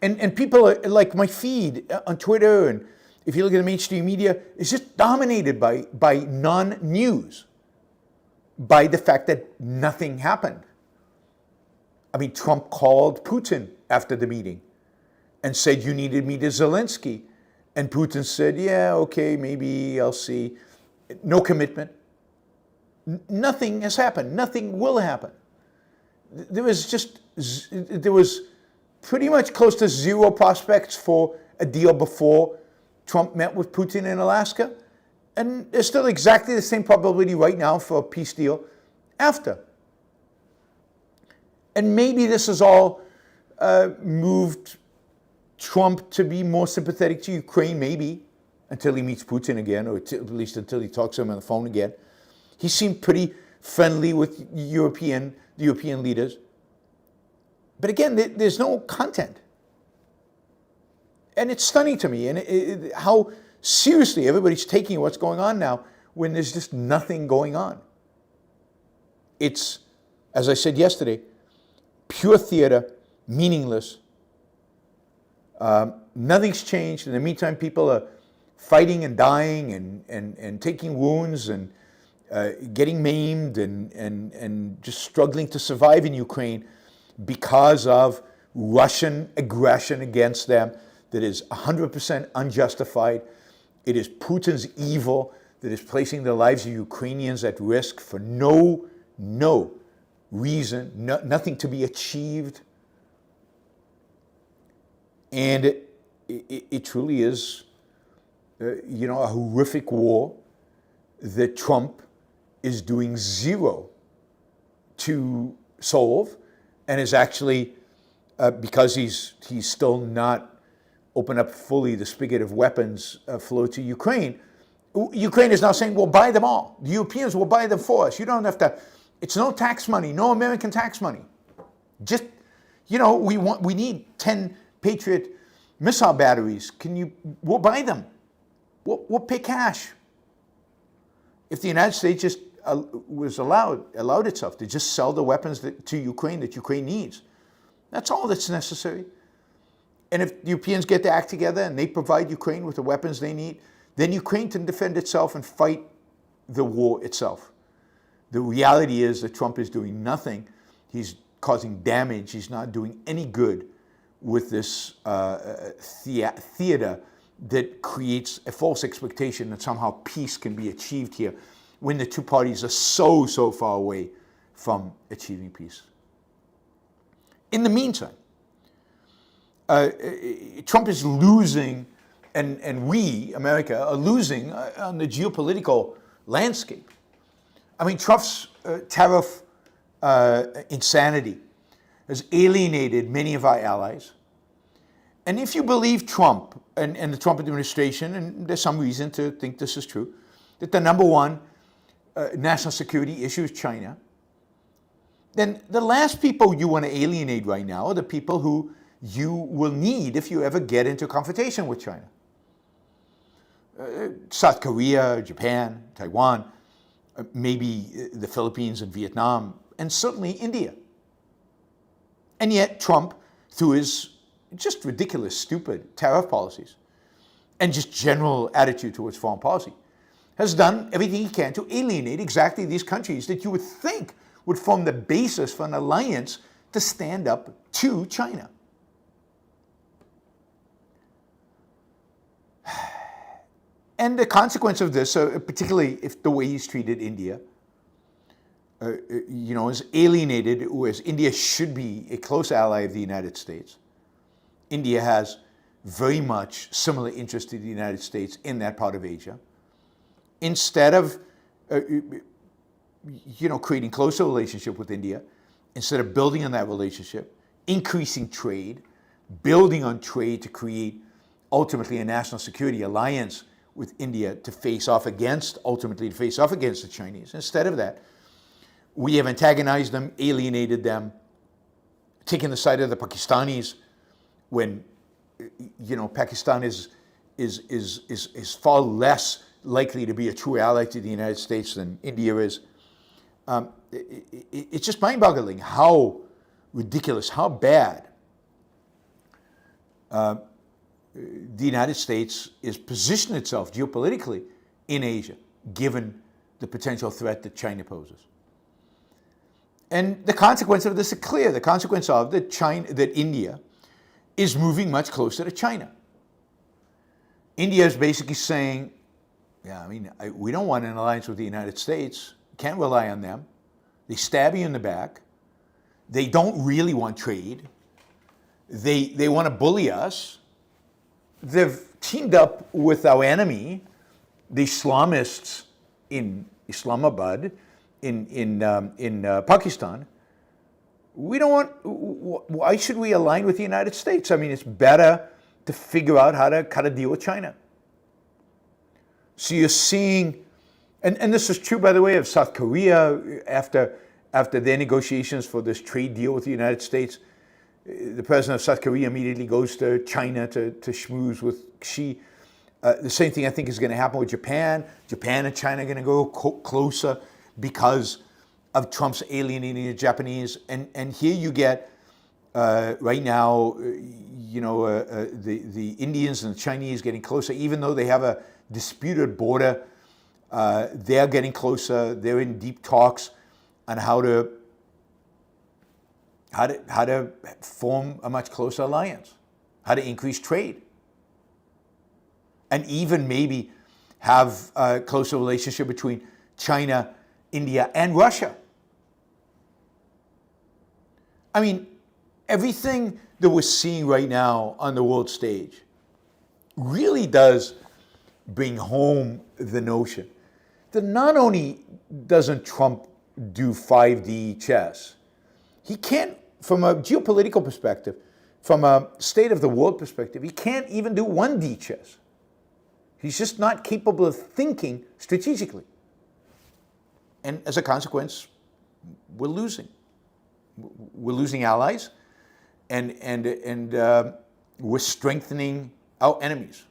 B: And people are, like my feed on Twitter, and if you look at the mainstream media, it's just dominated by non-news, by the fact that nothing happened. I mean, Trump called Putin after the meeting and said, you need to meet Zelensky. And Putin said, yeah, okay, maybe I'll see. No commitment. Nothing has happened. Nothing will happen. There was pretty much close to zero prospects for a deal before Trump met with Putin in Alaska. And there's still exactly the same probability right now for a peace deal after. And maybe this has all moved Trump to be more sympathetic to Ukraine, maybe, until he meets Putin again, or at least until he talks to him on the phone again. He seemed pretty friendly with the European leaders. But again, there's no content. And it's stunning to me, and how seriously everybody's taking what's going on now when there's just nothing going on. It's, as I said yesterday, pure theater, meaningless. Nothing's changed. In the meantime, people are fighting and dying and taking wounds and getting maimed and just struggling to survive in Ukraine because of Russian aggression against them that is 100% unjustified. It is Putin's evil that is placing the lives of Ukrainians at risk for no reason, nothing to be achieved. And it truly is, a horrific war that Trump is doing zero to solve, and is actually, because he's still not opened up fully the spigot of weapons flow to Ukraine. Ukraine is now saying, we'll buy them all. The Europeans will buy them for us. You don't have to, it's no tax money, no American tax money. Just, we need 10 Patriot missile batteries. We'll buy them. We'll pay cash. If the United States just allowed itself to just sell the weapons to Ukraine that Ukraine needs, that's all that's necessary. And if the Europeans get their act together and they provide Ukraine with the weapons they need, then Ukraine can defend itself and fight the war itself. The reality is that Trump is doing nothing. He's causing damage. He's not doing any good with this theater that creates a false expectation that somehow peace can be achieved here when the two parties are so far away from achieving peace. In the meantime, Trump is losing, and we, America, are losing on the geopolitical landscape. I mean, Trump's tariff insanity has alienated many of our allies. And if you believe Trump and the Trump administration, and there's some reason to think this is true, that the number one national security issue is China, then the last people you want to alienate right now are the people who you will need if you ever get into confrontation with China. South Korea, Japan, Taiwan, maybe the Philippines and Vietnam, and certainly India. And yet Trump, through his just ridiculous, stupid tariff policies and just general attitude towards foreign policy, has done everything he can to alienate exactly these countries that you would think would form the basis for an alliance to stand up to China. And the consequence of this, particularly if the way he's treated India, is alienated, whereas India should be a close ally of the United States. India has very much similar interest to the United States in that part of Asia. Instead of, creating closer relationship with India, instead of building on that relationship, increasing trade, building on trade to create ultimately a national security alliance with India to face off against the Chinese. Instead of that, we have antagonized them, alienated them, taken the side of the Pakistanis when, Pakistan is far less likely to be a true ally to the United States than India is. It's just mind-boggling how ridiculous, how bad the United States is positioning itself geopolitically in Asia, given the potential threat that China poses. And the consequence of this is clear. The consequence of that India is moving much closer to China. India is basically saying, we don't want an alliance with the United States. Can't rely on them. They stab you in the back. They don't really want trade. They want to bully us. They've teamed up with our enemy, the Islamists in Islamabad, in Pakistan. We don't want. Why should we align with the United States? It's better to figure out how to deal with China. So you're seeing, and this is true, by the way, of South Korea after their negotiations for this trade deal with the United States. The president of South Korea immediately goes to China to schmooze with Xi. The same thing I think is going to happen with Japan. Japan and China are going to go closer because of Trump's alienating the Japanese. And here you get right now, the Indians and the Chinese getting closer, even though they have a disputed border, they're getting closer. They're in deep talks on how to form a much closer alliance, how to increase trade, and even maybe have a closer relationship between China, India, and Russia. I mean, everything that we're seeing right now on the world stage really does bring home the notion that not only doesn't Trump do 5D chess, he can't, from a geopolitical perspective, from a state of the world perspective, he can't even do 1D chess. He's just not capable of thinking strategically. And as a consequence, we're losing. We're losing allies, and we're strengthening our enemies.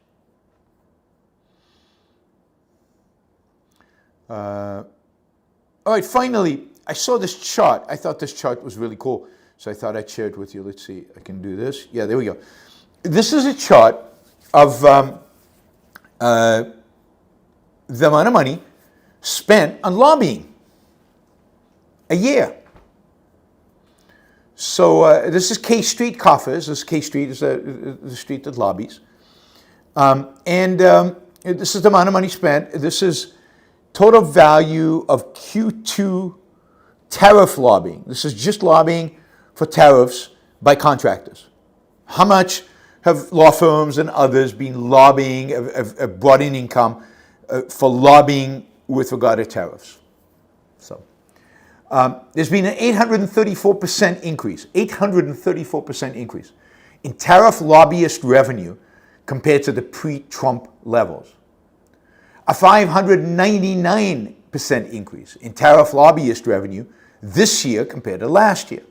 B: All right, finally, I saw this chart. I thought this chart was really cool, so I thought I'd share it with you. Let's see, I can do this. Yeah, there we go. This is a chart of the amount of money spent on lobbying a year. So this is K Street coffers. This K Street is the street that lobbies. This is the amount of money spent. This is total value of Q2 tariff lobbying. This is just lobbying for tariffs by contractors. How much have law firms and others been lobbying, have brought in income for lobbying with regard to tariffs? So there's been an 834% increase, 834% increase in tariff lobbyist revenue compared to the pre-Trump levels. A 599% increase in tariff lobbyist revenue this year compared to last year.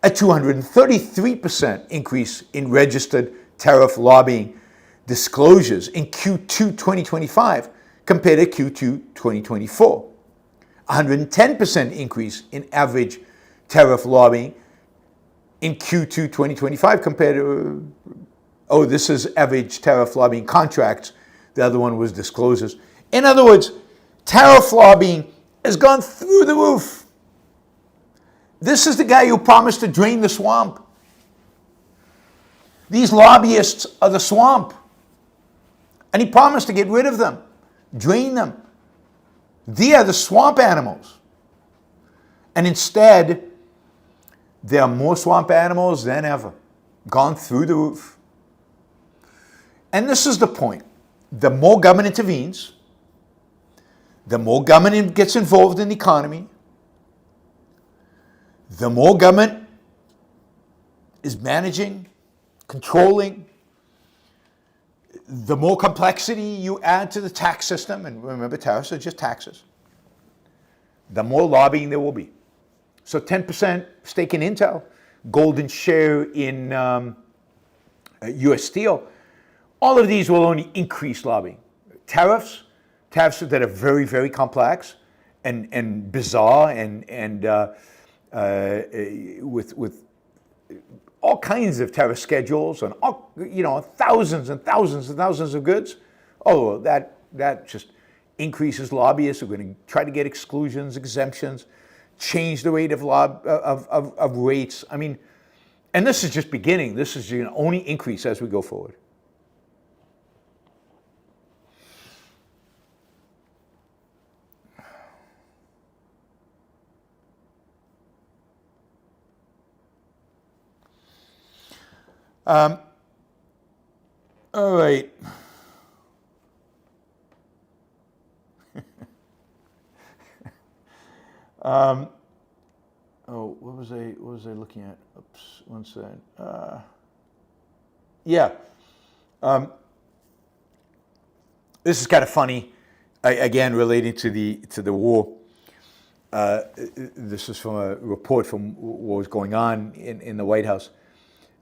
B: A 233% increase in registered tariff lobbying disclosures in Q2 2025 compared to Q2 2024. 110% increase in average tariff lobbying in Q2 2025 compared to, this is average tariff lobbying contracts. The other one was disclosures. In other words, tariff lobbying has gone through the roof. This is the guy who promised to drain the swamp. These lobbyists are the swamp. And he promised to get rid of them, drain them. They are the swamp animals. And instead, there are more swamp animals than ever, gone through the roof. And this is the point. The more government intervenes, the more government gets involved in the economy, the more government is managing, controlling, the more complexity you add to the tax system, and remember, tariffs are just taxes, the more lobbying there will be. So 10% stake in Intel, golden share in U.S. Steel, all of these will only increase lobbying. Tariffs that are very, very complex and bizarre and with all kinds of tariff schedules and all, thousands and thousands and thousands of goods. Oh, that just increases lobbyists. We're going to try to get exclusions, exemptions, change the rate of rates. I mean, and this is just beginning. This is going to only increase as we go forward. All right. What was I looking at? Oops, one second. This is kind of funny. Again, relating to the war. This is from a report from what was going on in the White House.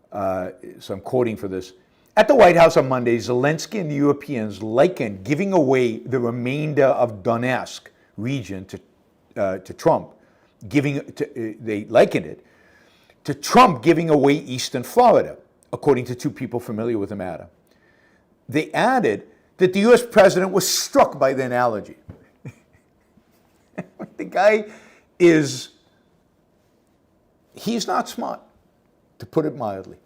B: So I'm quoting for this. At the White House on Monday, Zelensky and the Europeans likened giving away the remainder of Donetsk region to Trump. They likened it to Trump giving away Eastern Florida, according to two people familiar with the matter. They added that the US president was struck by the analogy. The guy he's not smart, to put it mildly.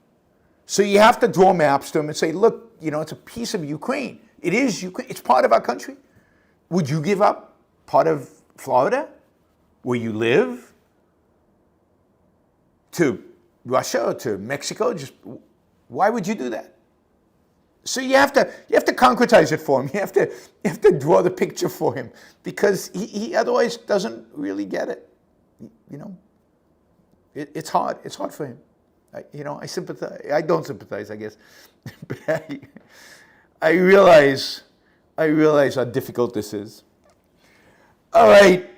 B: So you have to draw maps to him and say, look, it's a piece of Ukraine. It is Ukraine. It's part of our country. Would you give up part of Florida, where you live, to Russia or to Mexico? Why would you do that? So you have to concretize it for him. You have to draw the picture for him, because he otherwise doesn't really get it. It's hard. It's hard for him. I sympathize. I don't sympathize, I guess, but I realize how difficult this is. All right,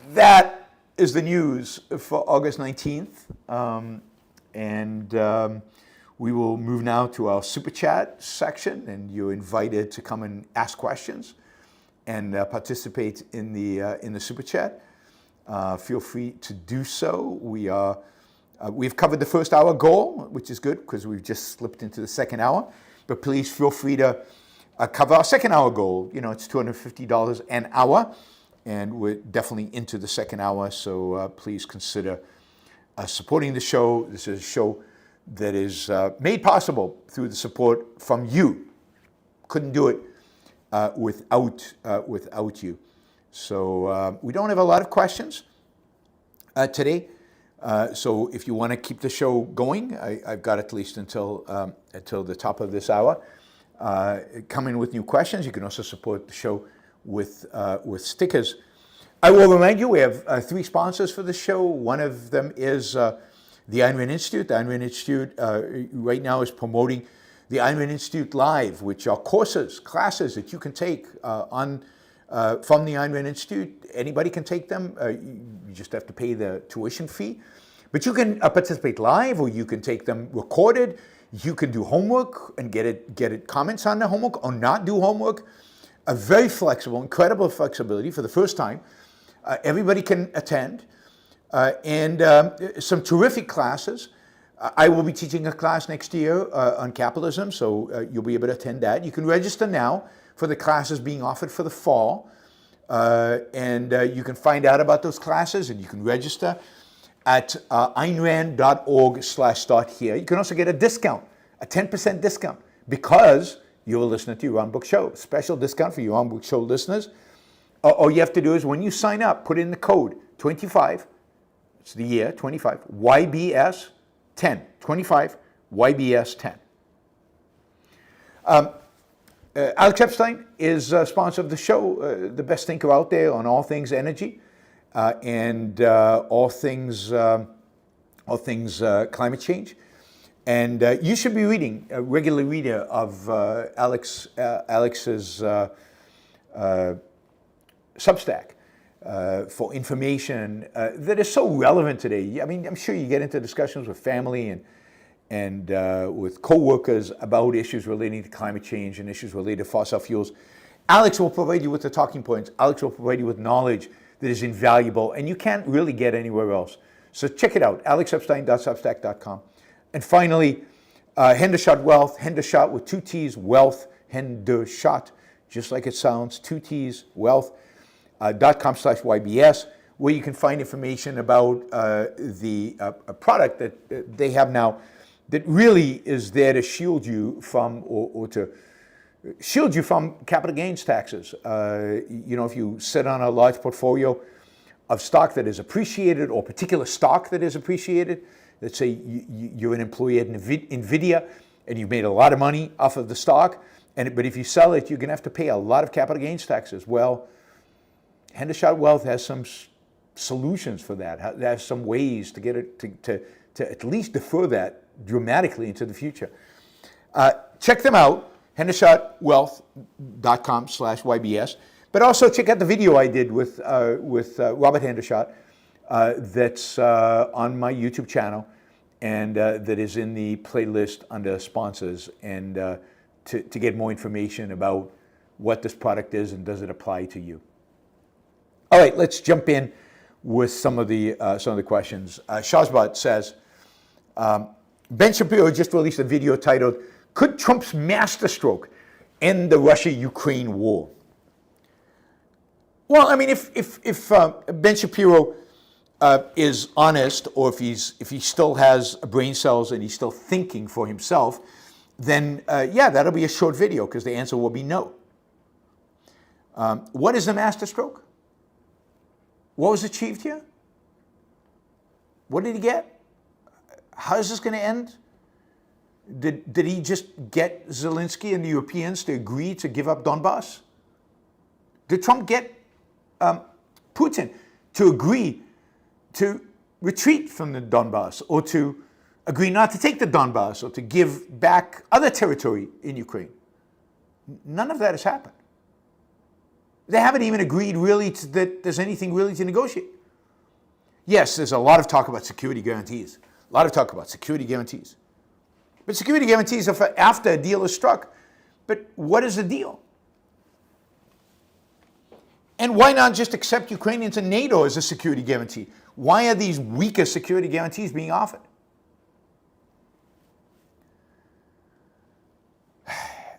B: that is the news for August 19th, and we will move now to our Super Chat section, and you're invited to come and ask questions and participate in the Super Chat. Feel free to do so. We've covered the first hour goal, which is good because we've just slipped into the second hour. But please feel free to cover our second hour goal. It's $250 an hour, and we're definitely into the second hour. So please consider supporting the show. This is a show that is made possible through the support from you. Couldn't do it without you. So we don't have a lot of questions today. So if you want to keep the show going, I've got at least until the top of this hour. Come in with new questions. You can also support the show with stickers. I will remind you, we have three sponsors for the show. One of them is the Ayn Rand Institute. The Ayn Rand Institute right now is promoting the Ayn Rand Institute Live, which are classes that you can take from the Ayn Rand Institute. Anybody can take them. You just have to pay the tuition fee. But you can participate live, or you can take them recorded. You can do homework and get it comments on the homework, or not do homework. A very flexible, incredible flexibility for the first time. Everybody can attend. And some terrific classes. I will be teaching a class next year on capitalism, so you'll be able to attend that. You can register now for the classes being offered for the fall. And you can find out about those classes, and you can register at aynrand.org/start here. You can also get a discount, a 10% discount, because you're listening to Yaron Brook Show. Special discount for Yaron Brook Show listeners. All you have to do is, when you sign up, put in the code 25, it's the year 25, YBS 10, 25 YBS 10. Alex Epstein is a sponsor of the show, the best thinker out there on all things energy and all things climate change. And you should be reading, a regular reader of Alex's Substack for information that is so relevant today. I mean, I'm sure you get into discussions with family and with co-workers about issues relating to climate change and issues related to fossil fuels. Alex will provide you with the talking points. Alex will provide you with knowledge that is invaluable and you can't really get anywhere else. So check it out, alexepstein.substack.com. And finally, Hendershot Wealth, Hendershot with 2 T's, Wealth, Hendershot, just like it sounds, 2 T's, Wealth, .com/YBS, where you can find information about the product that they have now that really is there to shield you from, or to shield you from capital gains taxes. If you sit on a large portfolio of stock that is appreciated, or particular stock that is appreciated, let's say you're an employee at NVIDIA and you've made a lot of money off of the stock, but if you sell it, you're going to have to pay a lot of capital gains taxes. Well, Hendershot Wealth has some solutions for that. Has some ways to get it to at least defer that dramatically into the future. Check them out, hendershotwealth.com/YBS. But also check out the video I did with Robert Hendershot that's on my YouTube channel, and that is in the playlist under sponsors, and to get more information about what this product is and does it apply to you. All right, let's jump in with some of the questions. Shazbot says, Ben Shapiro just released a video titled, "Could Trump's masterstroke end the Russia-Ukraine war?" Well, I mean, if Ben Shapiro is honest, or if he still has brain cells and he's still thinking for himself, then yeah, that'll be a short video because the answer will be no. What is the masterstroke? What was achieved here? What did he get? How is this going to end? Did he just get Zelensky and the Europeans to agree to give up Donbass? Did Trump get Putin to agree to retreat from the Donbass, or to agree not to take the Donbass, or to give back other territory in Ukraine? None of that has happened. They haven't even agreed really that there's anything really to negotiate. Yes, there's a lot of talk about security guarantees. A lot of talk about security guarantees. But security guarantees are for after a deal is struck. But what is the deal? And why not just accept Ukraine into NATO as a security guarantee? Why are these weaker security guarantees being offered?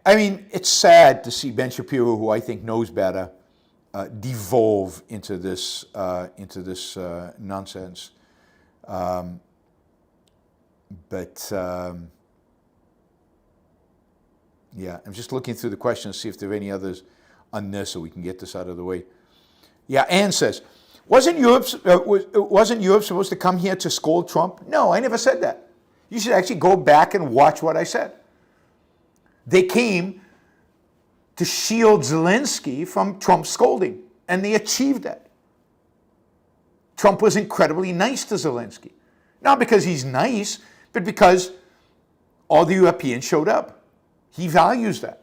B: I mean, it's sad to see Ben Shapiro, who I think knows better, devolve into this nonsense. Yeah, I'm just looking through the questions to see if there are any others on this, so we can get this out of the way. Yeah, Anne says, wasn't Europe supposed to come here to scold Trump? No, I never said that. You should actually go back and watch what I said. They came to shield Zelensky from Trump's scolding, and they achieved that. Trump was incredibly nice to Zelensky. Not because he's nice, but because all the Europeans showed up. He values that.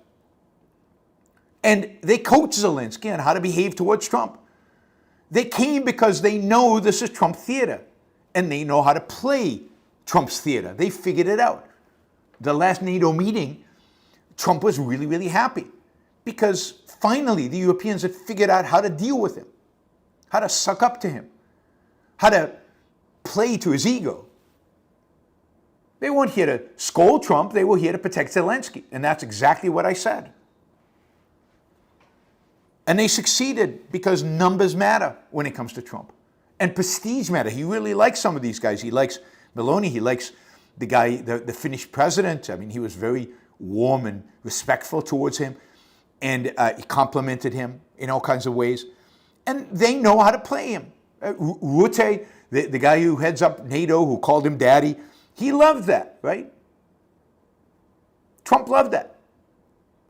B: And they coached Zelensky on how to behave towards Trump. They came because they know this is Trump theater, and they know how to play Trump's theater. They figured it out. The last NATO meeting, Trump was really, really happy because finally the Europeans had figured out how to deal with him, how to suck up to him, how to play to his ego. They weren't here to scold Trump, they were here to protect Zelensky, and that's exactly what I said. And they succeeded because numbers matter when it comes to Trump. And prestige matter. He really likes some of these guys. He likes Meloni, he likes the guy, the Finnish president. I mean, he was very warm and respectful towards him, and he complimented him in all kinds of ways. And they know how to play him. Rutte, the guy who heads up NATO, who called him daddy, he loved that, right? Trump loved that.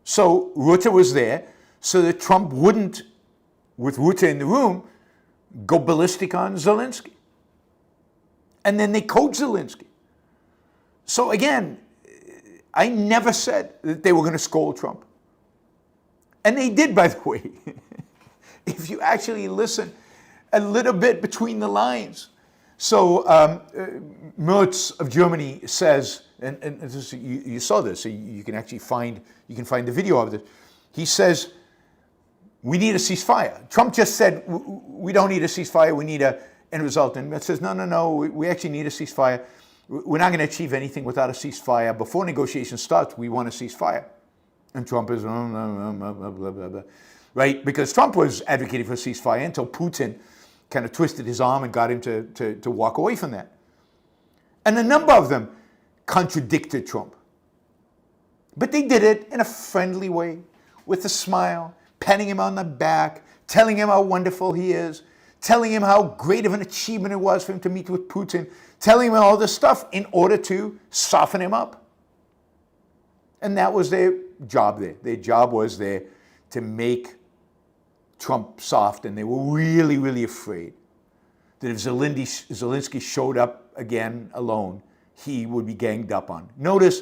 B: So Rutte was there so that Trump wouldn't, with Rutte in the room, go ballistic on Zelensky. And then they coached Zelensky. So again, I never said that they were going to scold Trump. And they did, by the way. If you actually listen a little bit between the lines. So Merz of Germany says, and this, you saw this, so you can actually find the video of this. He says, we need a ceasefire. Trump just said, we don't need a ceasefire, we need an end result. And Merz says, no, we actually need a ceasefire. We're not going to achieve anything without a ceasefire. Before negotiations start, we want a ceasefire. And Trump is, blah, blah, blah, blah, blah. Right? Because Trump was advocating for a ceasefire until Putin kind of twisted his arm and got him to walk away from that. And a number of them contradicted Trump. But they did it in a friendly way, with a smile, patting him on the back, telling him how wonderful he is, telling him how great of an achievement it was for him to meet with Putin, telling him all this stuff in order to soften him up. And that was their job there. Their job was there to make Trump soft, and they were really, really afraid that if Zelensky showed up again alone, he would be ganged up on. Notice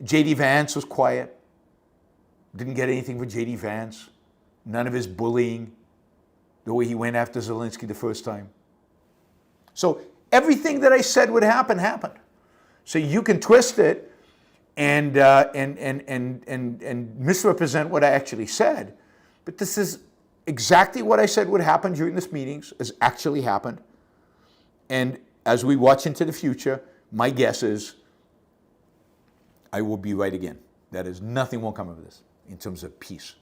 B: J.D. Vance was quiet. Didn't get anything for J.D. Vance. None of his bullying, the way he went after Zelensky the first time. So everything that I said would happen, happened. So you can twist it and misrepresent what I actually said. But this is exactly what I said would happen during this meetings has actually happened. And as we watch into the future, My guess is I will be right again. That is, nothing will come of this in terms of peace.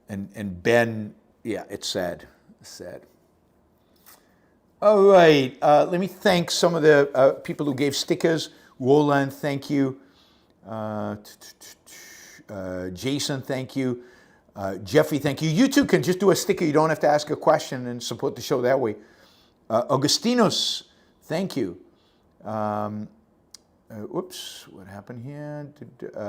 B: And Ben, yeah, it's sad. It's sad. All right, let me thank some of the people who gave stickers. Roland, thank you. Jason, thank you. Jeffrey, thank you. You too can just do a sticker. You don't have to ask a question and support the show that way. Augustinos, thank you. Whoops, what happened here?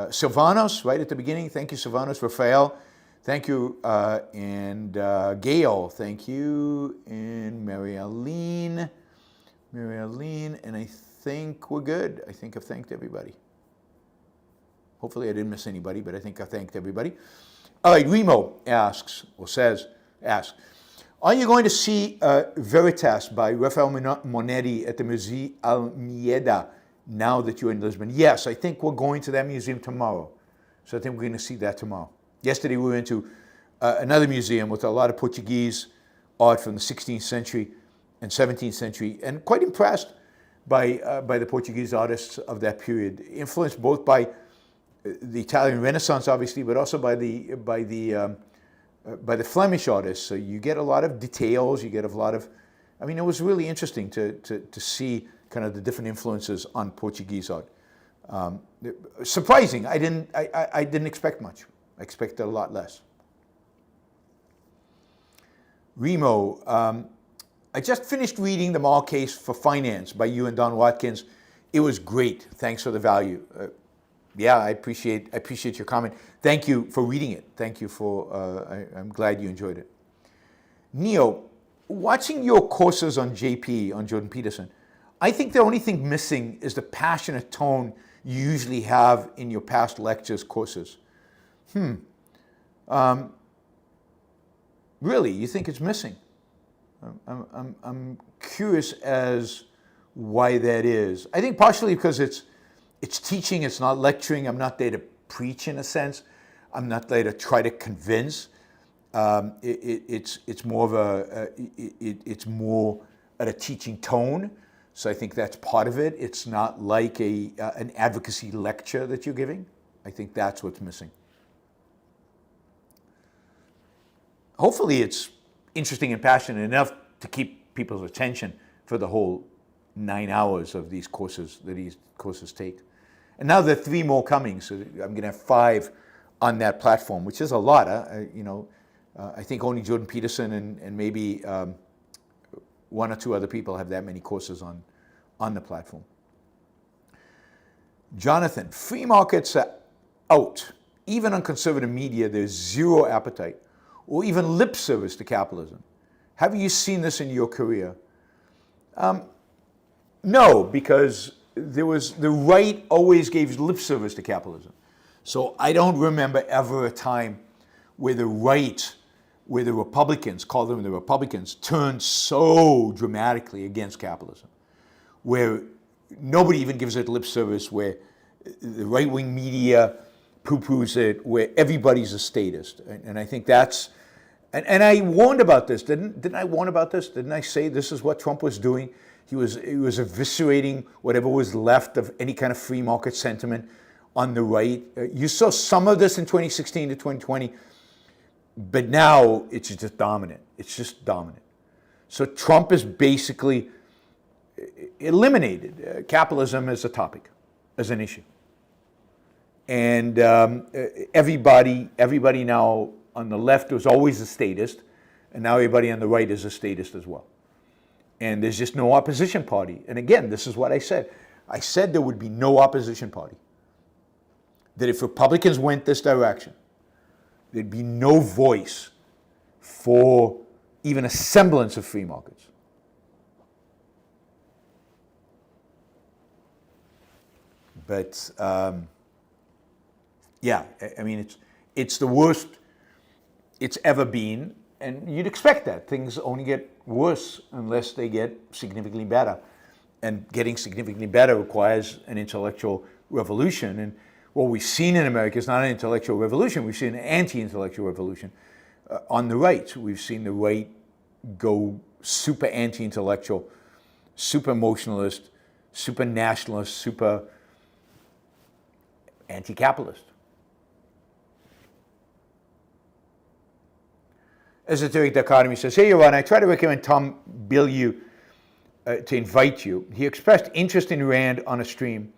B: Silvanos, right at the beginning. Thank you, Silvanos. Raffaele, thank you. And Gail, thank you. And Mary Aline, and I think we're good. I think I've thanked everybody. Hopefully I didn't miss anybody, but I think I thanked everybody. All right, Remo asks, are you going to see Veritas by Raffaele Monti at the Museu Almeida now that you're in Lisbon? Yes, I think we're going to that museum tomorrow. So I think we're going to see that tomorrow. Yesterday we went to another museum with a lot of Portuguese art from the 16th century and 17th century, and quite impressed by the Portuguese artists of that period, influenced both by the Italian Renaissance, obviously, but also by the Flemish artists. So you get a lot of details. You get a lot of, I mean, it was really interesting to see kind of the different influences on Portuguese art. Surprising. I didn't expect much. I expected a lot less. Remo, I just finished reading The Moral Case for Finance by you and Don Watkins. It was great. Thanks for the value. Yeah, I appreciate your comment. Thank you for reading it. Thank you for, I'm glad you enjoyed it. Neo, watching your courses on JP, on Jordan Peterson, I think the only thing missing is the passionate tone you usually have in your past lectures, courses. Really, you think it's missing? I'm curious as why that is. I think partially because it's teaching, it's not lecturing. I'm not there to preach in a sense. I'm not there to try to convince. It's more of it's more at a teaching tone. So I think that's part of it. It's not like an advocacy lecture that you're giving. I think that's what's missing. Hopefully it's interesting and passionate enough to keep people's attention for the whole 9 hours of these courses that these courses take. And now there are 3 more coming, so I'm going to have 5 on that platform, which is a lot. I think only Jordan Peterson and maybe 1 or 2 other people have that many courses on the platform. Jonathan, free markets are out. Even on conservative media, there's zero appetite or even lip service to capitalism. Have you seen this in your career? No, because the right always gave lip service to capitalism. So I don't remember ever a time where the right, where the Republicans, call them the Republicans, turned so dramatically against capitalism, where nobody even gives it lip service, where the right-wing media poo-poos it, where everybody's a statist. And I think that's, and I warned about this, didn't I warn about this? Didn't I say this is what Trump was doing? He was eviscerating whatever was left of any kind of free market sentiment on the right. You saw some of this in 2016 to 2020, but now it's just dominant. It's just dominant. So Trump has basically eliminated capitalism as a topic, as an issue. And everybody now on the left was always a statist, and now everybody on the right is a statist as well. And there's just no opposition party. And again, this is what I said. I said there would be no opposition party. That if Republicans went this direction, there'd be no voice for even a semblance of free markets. But yeah, I mean, it's the worst it's ever been, and you'd expect that. Things only get worse unless they get significantly better. And getting significantly better requires an intellectual revolution. And what we've seen in America is not an intellectual revolution, we've seen an anti-intellectual revolution. On the right, we've seen the right go super anti-intellectual, super emotionalist, super nationalist, super anti-capitalist. Esoteric Dichotomy says, hey, Yaron, I tried to recommend Tom Bilyeu to invite you. He expressed interest in Rand on a stream.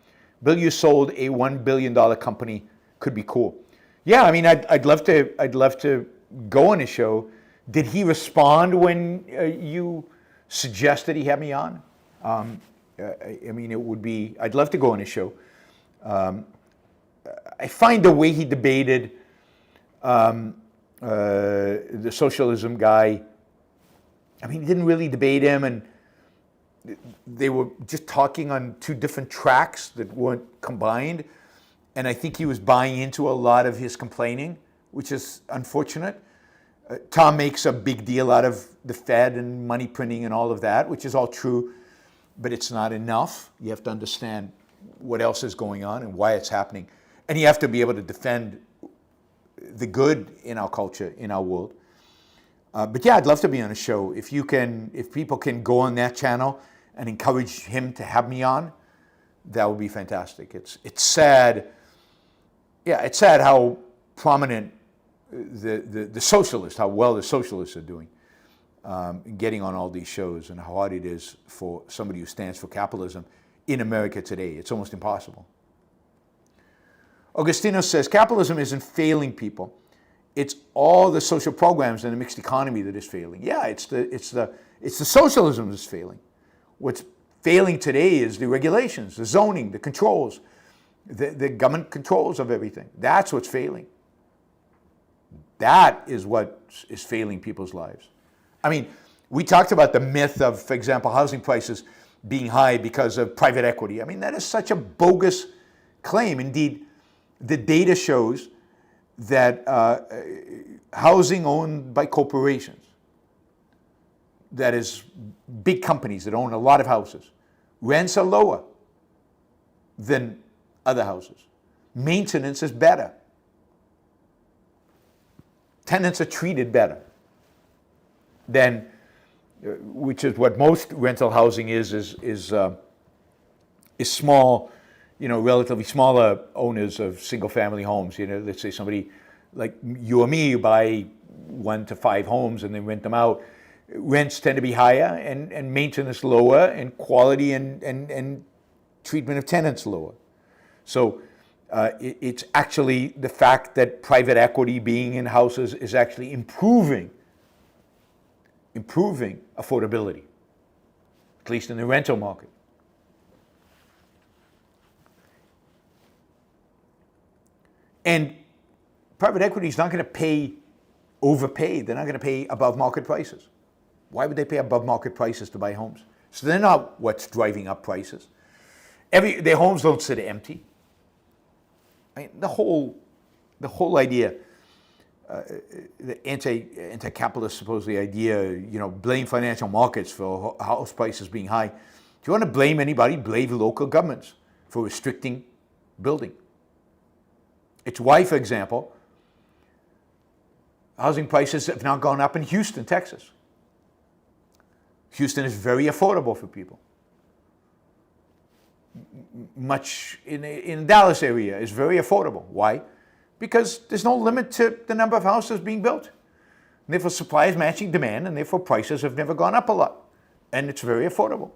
B: Bilyeu sold a $1 billion company. Could be cool. Yeah, I mean, I'd love to go on his show. Did he respond when you suggested he have me on? I mean, it would be, I'd love to go on his show. I find the way he debated the socialism guy, I mean, he didn't really debate him, and they were just talking on two different tracks that weren't combined. And I think he was buying into a lot of his complaining, which is unfortunate. Tom makes a big deal out of the Fed and money printing and all of that, which is all true, but it's not enough. You have to understand what else is going on and why it's happening. And you have to be able to defend the good in our culture, in our world. But yeah, I'd love to be on a show. If people can go on that channel and encourage him to have me on, that would be fantastic. It's sad. Yeah, it's sad how prominent the socialists, how well the socialists are doing, getting on all these shows, and how hard it is for somebody who stands for capitalism in America today. It's almost impossible. Augustino says, capitalism isn't failing people. It's all the social programs in the mixed economy that is failing. Yeah, it's the socialism that's failing. What's failing today is the regulations, the zoning, the controls, the government controls of everything. That's what's failing. That is what is failing people's lives. I mean, we talked about the myth of, for example, housing prices being high because of private equity. I mean, that is such a bogus claim. Indeed, the data shows that housing owned by corporations, that is big companies that own a lot of houses, rents are lower than other houses. Maintenance is better. Tenants are treated better than, which is what most rental housing is small, relatively smaller owners of single-family homes. Let's say somebody like you or me buy 1 to 5 homes and then rent them out. Rents tend to be higher and maintenance lower, and quality and treatment of tenants lower. So it's actually the fact that private equity being in houses is actually improving affordability, at least in the rental market. And private equity is not going to overpay. They're not going to pay above market prices. Why would they pay above market prices to buy homes? So they're not what's driving up prices. Their homes don't sit empty. I mean, the whole idea, the anti-capitalist supposedly idea, blame financial markets for house prices being high. If you want to blame anybody, blame local governments for restricting building. It's why, for example, housing prices have now gone up in Houston, Texas. Houston is very affordable for people. Much in the Dallas area is very affordable. Why? Because there's no limit to the number of houses being built. And therefore, supply is matching demand, and therefore prices have never gone up a lot. And it's very affordable.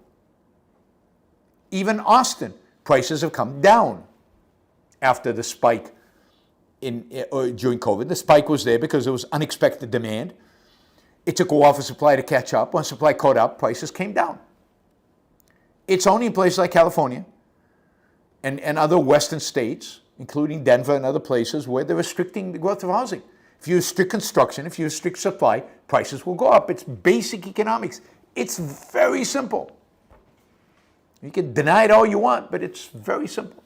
B: Even Austin, prices have come down after the spike during COVID. The spike was there because there was unexpected demand. It took a while for supply to catch up. When supply caught up, prices came down. It's only in places like California and other western states, including Denver and other places, where they're restricting the growth of housing. If you restrict construction, if you restrict supply, prices will go up. It's basic economics. It's very simple. You can deny it all you want, but it's very simple.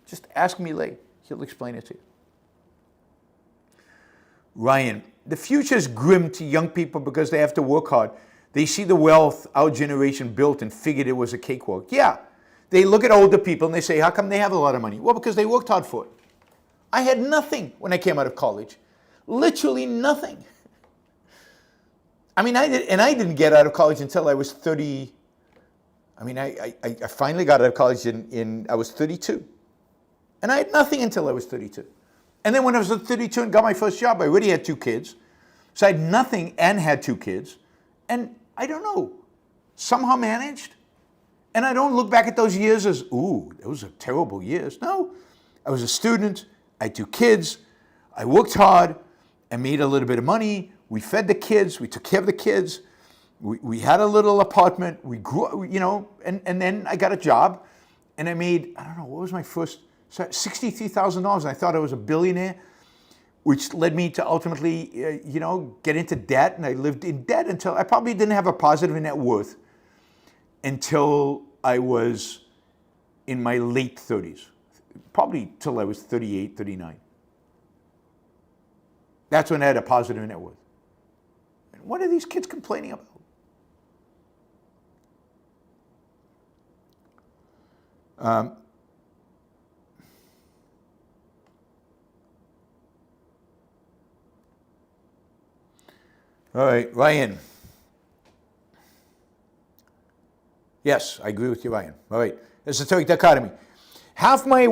B: Just ask Millet. He'll explain it to you. Ryan, the future is grim to young people because they have to work hard. They see the wealth our generation built and figured it was a cakewalk. Yeah, they look at older people and they say, how come they have a lot of money? Well, because they worked hard for it. I had nothing when I came out of college. Literally nothing. I mean, I didn't get out of college until I was 30. I mean, I finally got out of college I was 32. And I had nothing until I was 32. And then when I was 32 and got my first job, I already had 2 kids. So I had nothing and had 2 kids. And I don't know, somehow managed. And I don't look back at those years as, ooh, those are terrible years. No, I was a student, I had 2 kids, I worked hard, I made a little bit of money, we fed the kids, we took care of the kids, we had a little apartment, we grew, you know, and then I got a job, and I made, I don't know, what was my first, $63,000, and I thought I was a billionaire, which led me to ultimately, you know, get into debt, and I lived in debt until, I probably didn't have a positive net worth until I was in my late 30s, probably till I was 38, 39. That's when I had a positive net worth. And what are these kids complaining about? All right, Ryan. Yes, I agree with you, Ryan. All right, esoteric dichotomy. Half my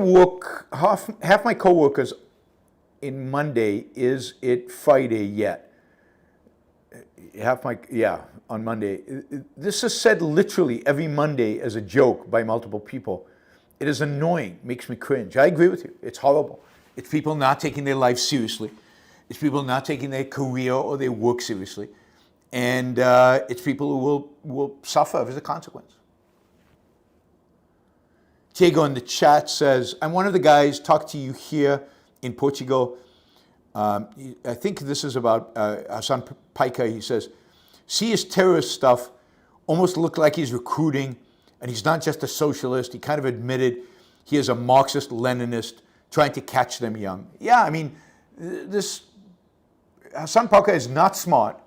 B: co-workers in Monday, is it Friday yet? On Monday. This is said literally every Monday as a joke by multiple people. It is annoying, makes me cringe. I agree with you, it's horrible. It's people not taking their life seriously. It's people not taking their career or their work seriously. And it's people who will suffer as a consequence. Diego in the chat says, I'm one of the guys, talk to you here in Portugal. I think this is about Hasan Piker. He says, see his terrorist stuff, almost look like he's recruiting, and he's not just a socialist. He kind of admitted he is a Marxist, Leninist, trying to catch them young. Yeah, I mean, this Hasan Piker is not smart.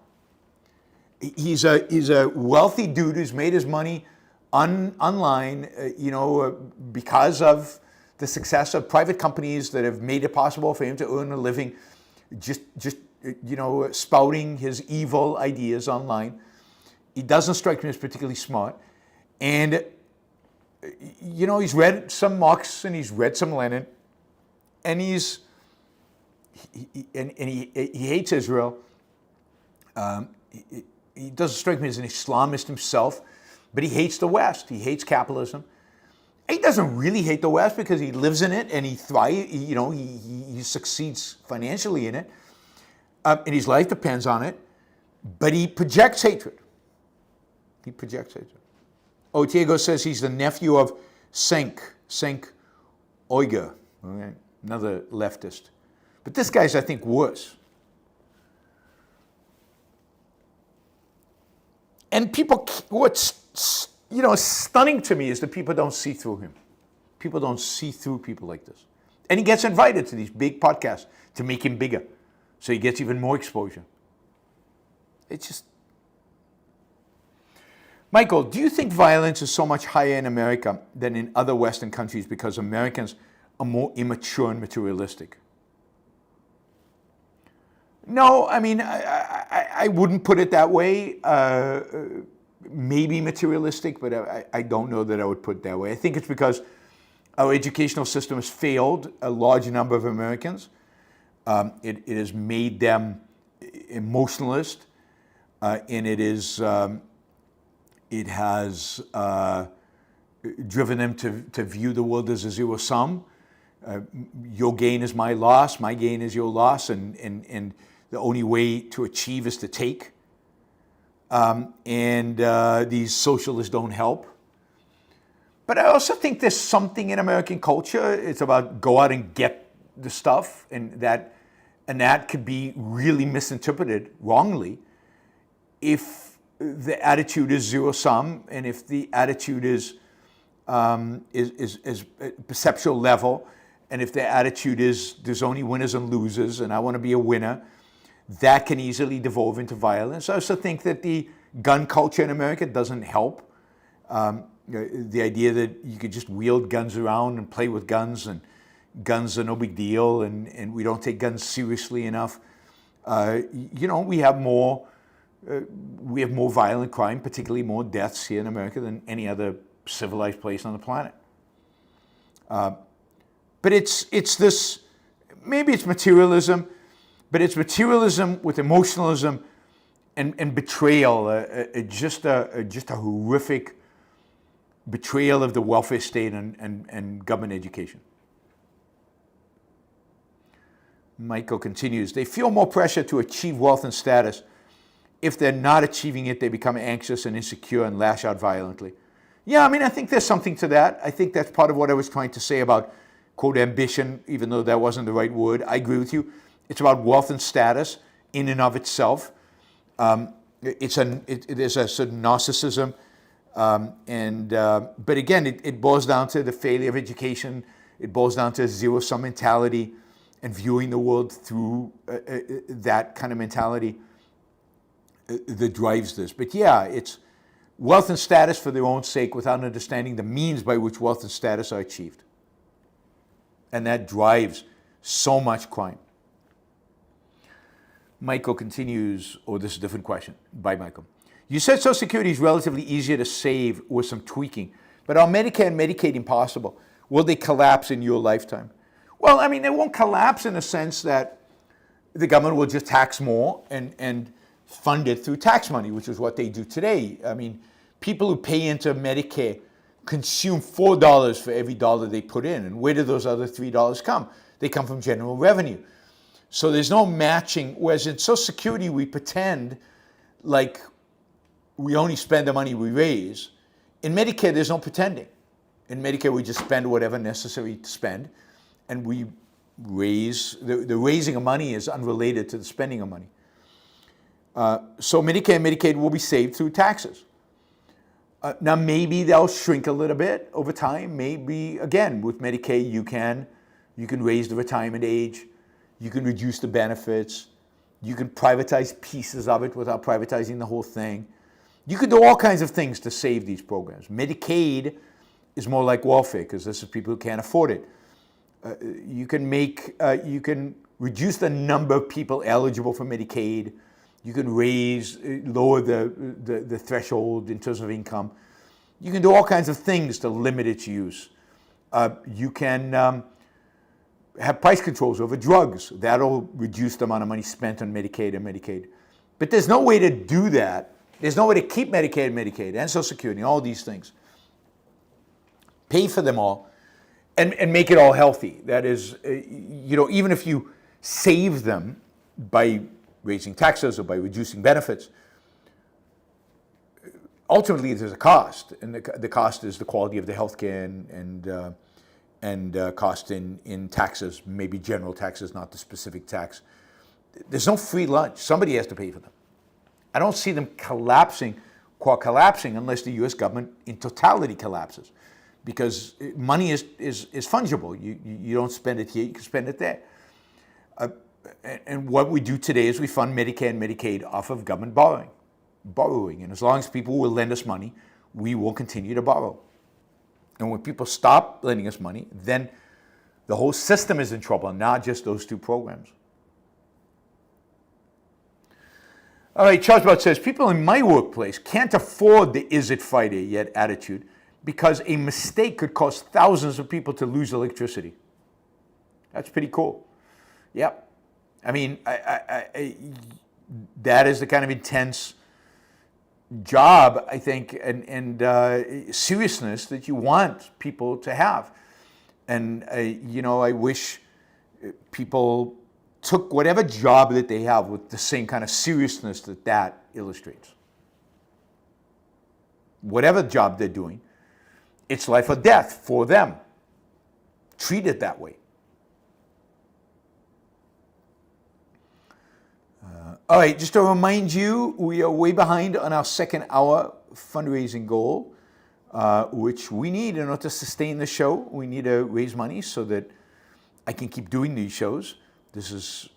B: He's a wealthy dude who's made his money online, because of the success of private companies that have made it possible for him to earn a living, just spouting his evil ideas online. He doesn't strike me as particularly smart, and he's read some Marx and he's read some Lenin, and he hates Israel. He doesn't strike me as an Islamist himself, but he hates the West. He hates capitalism. He doesn't really hate the West because he lives in it and he thrives. He succeeds financially in it, and his life depends on it. But he projects hatred. Oh, Diego says he's the nephew of Cenk Uyghur, okay, another leftist. But this guy's, I think, worse. And people, what's stunning to me is that people don't see through him. People don't see through people like this. And he gets invited to these big podcasts to make him bigger, so he gets even more exposure. It's just... Michael, do you think violence is so much higher in America than in other Western countries because Americans are more immature and materialistic? No, I mean, I wouldn't put it that way. Maybe materialistic, but I don't know that I would put it that way. I think it's because our educational system has failed a large number of Americans. It has made them emotionalist, and it has driven them to view the world as a zero sum. Your gain is my loss, my gain is your loss, and the only way to achieve is to take. These socialists don't help. But I also think there's something in American culture. It's about go out and get the stuff, and that could be really misinterpreted wrongly if the attitude is zero sum, and if the attitude is perceptual level, and if the attitude is there's only winners and losers, and I want to be a winner. That can easily devolve into violence. I also think that the gun culture in America doesn't help. The idea that you could just wield guns around and play with guns, and guns are no big deal, and we don't take guns seriously enough. We have more violent crime, particularly more deaths here in America than any other civilized place on the planet. But it's this, maybe it's materialism, but it's materialism with emotionalism and betrayal, just a horrific betrayal of the welfare state and government education. Michael continues, they feel more pressure to achieve wealth and status. If they're not achieving it, they become anxious and insecure and lash out violently. Yeah, I mean, I think there's something to that. I think that's part of what I was trying to say about, quote, ambition, even though that wasn't the right word. I agree with you. It's about wealth and status in and of itself. There's a certain narcissism. But again, it boils down to the failure of education. It boils down to a zero-sum mentality and viewing the world through that kind of mentality that drives this. But yeah, it's wealth and status for their own sake without understanding the means by which wealth and status are achieved. And that drives so much crime. Michael continues, this is a different question by Michael. You said Social Security is relatively easier to save with some tweaking, but are Medicare and Medicaid impossible? Will they collapse in your lifetime? Well, I mean, they won't collapse in the sense that the government will just tax more and fund it through tax money, which is what they do today. I mean, people who pay into Medicare consume $4 for every dollar they put in. And where do those other $3 come? They come from general revenue. So there's no matching. Whereas in Social Security, we pretend like we only spend the money we raise. In Medicare, there's no pretending. In Medicare, we just spend whatever necessary to spend. And we raise, the raising of money is unrelated to the spending of money. So Medicare and Medicaid will be saved through taxes. Now maybe they'll shrink a little bit over time. Maybe, again, with Medicaid, you can raise the retirement age. You can reduce the benefits. You can privatize pieces of it without privatizing the whole thing. You can do all kinds of things to save these programs. Medicaid is more like welfare because this is people who can't afford it. You can reduce the number of people eligible for Medicaid. You can lower the threshold in terms of income. You can do all kinds of things to limit its use. You can have price controls over drugs. That'll reduce the amount of money spent on Medicaid and Medicaid. But there's no way to do that. There's no way to keep Medicaid and Medicaid and Social Security, all these things. Pay for them all and make it all healthy. That is, even if you save them by raising taxes or by reducing benefits, ultimately there's a cost, and the cost is the quality of the healthcare and cost in taxes, maybe general taxes, not the specific tax. There's no free lunch. Somebody has to pay for them. I don't see them collapsing unless the U.S. government in totality collapses, because money is fungible. You don't spend it here, you can spend it there. And what we do today is we fund Medicare and Medicaid off of government borrowing. And as long as people will lend us money, we will continue to borrow. And when people stop lending us money, then the whole system is in trouble, not just those two programs. All right, Charles Belt says, people in my workplace can't afford the is it Friday yet attitude because a mistake could cause thousands of people to lose electricity. That's pretty cool. Yep. I mean, that is the kind of intense job, I think, and seriousness that you want people to have. And, I wish people took whatever job that they have with the same kind of seriousness that illustrates. Whatever job they're doing, it's life or death for them. Treat it that way. All right, just to remind you, we are way behind on our second hour fundraising goal, which we need in order to sustain the show. We need to raise money so that I can keep doing these shows. This is,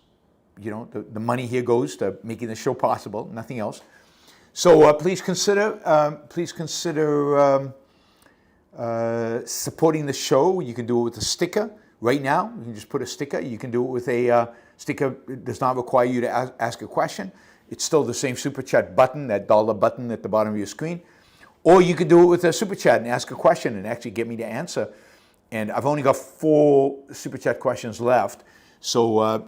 B: the money here goes to making the show possible, nothing else. So please consider supporting the show. You can do it with a sticker right now. You can just put a sticker. You can do it with a sticker. It does not require you to ask a question. It's still the same super chat button, that dollar button at the bottom of your screen. Or you could do it with a super chat and ask a question and actually get me to answer. And I've only got 4 super chat questions left. So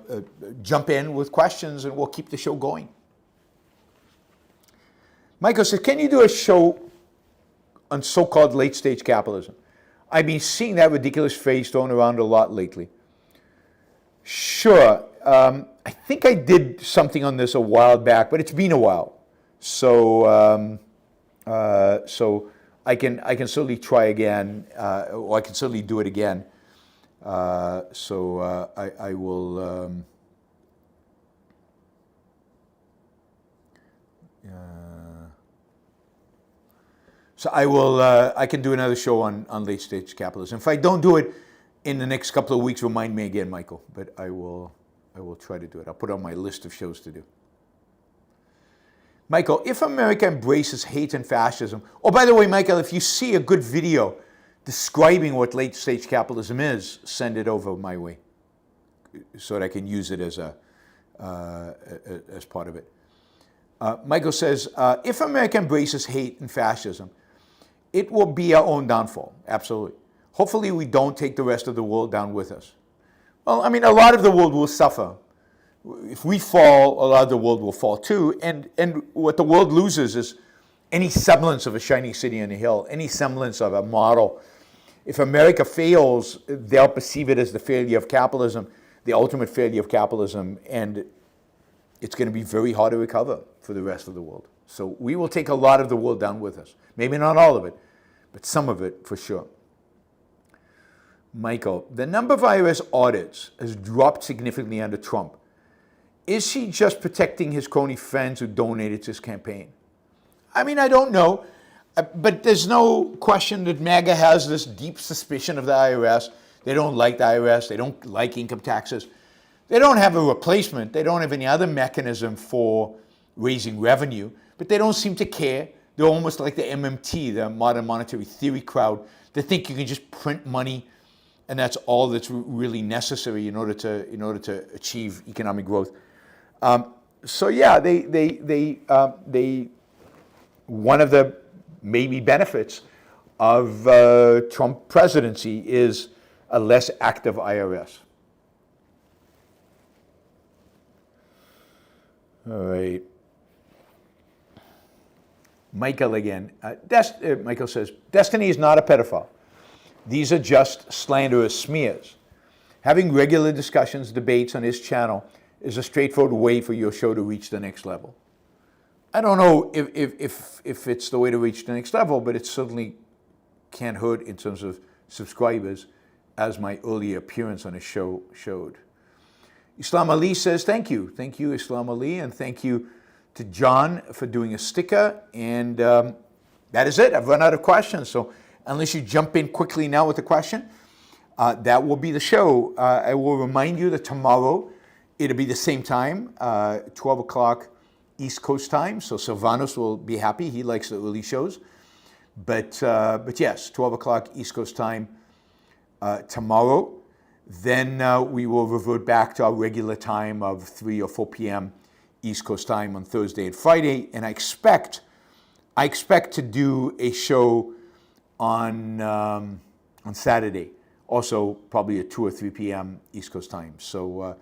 B: jump in with questions and we'll keep the show going. Michael says, can you do a show on so-called late-stage capitalism? I've been seeing that ridiculous phrase thrown around a lot lately. Sure. I think I did something on this a while back, but it's been a while. So so I can certainly try again, or I can certainly do it again. So I will. So I will. I can do another show on late stage capitalism. If I don't do it in the next couple of weeks, remind me again, Michael. But I will try to do it. I'll put it on my list of shows to do. Michael, if America embraces hate and fascism, oh, by the way, Michael, if you see a good video describing what late-stage capitalism is, send it over my way so that I can use it as part of it. Michael says, if America embraces hate and fascism, it will be our own downfall, absolutely. Hopefully we don't take the rest of the world down with us. Well, I mean, a lot of the world will suffer. If we fall, a lot of the world will fall too. And what the world loses is any semblance of a shining city on a hill, any semblance of a model. If America fails, they'll perceive it as the failure of capitalism, the ultimate failure of capitalism, and it's going to be very hard to recover for the rest of the world. So we will take a lot of the world down with us. Maybe not all of it, but some of it for sure. Michael, the number of IRS audits has dropped significantly under Trump. Is he just protecting his crony friends who donated to his campaign? I mean, I don't know, but there's no question that MAGA has this deep suspicion of the IRS. They don't like the IRS. They don't like income taxes. They don't have a replacement. They don't have any other mechanism for raising revenue, but they don't seem to care. They're almost like the MMT, the modern monetary theory crowd. They think you can just print money and that's all that's really necessary in order to achieve economic growth. So yeah, they one of the maybe benefits of Trump presidency is a less active IRS. All right. Michael again. Michael says, Destiny is not a pedophile. These are just slanderous smears. Having regular discussions, debates on his channel is a straightforward way for your show to reach the next level. I don't know if it's the way to reach the next level, but it certainly can't hurt in terms of subscribers, as my earlier appearance on his show showed. Islam Ali says, thank you. Thank you, Islam Ali, and thank you to John for doing a sticker. And that is it. I've run out of questions. So unless you jump in quickly now with a question, that will be the show. I will remind you that tomorrow it'll be the same time, 12 o'clock East Coast time. So Silvanos will be happy. He likes the early shows. But yes, 12 o'clock East Coast time tomorrow. Then we will revert back to our regular time of 3 or 4 p.m. East Coast time on Thursday and Friday. And I expect to do a show on Saturday, also probably at 2 or 3 p.m. East Coast time. So,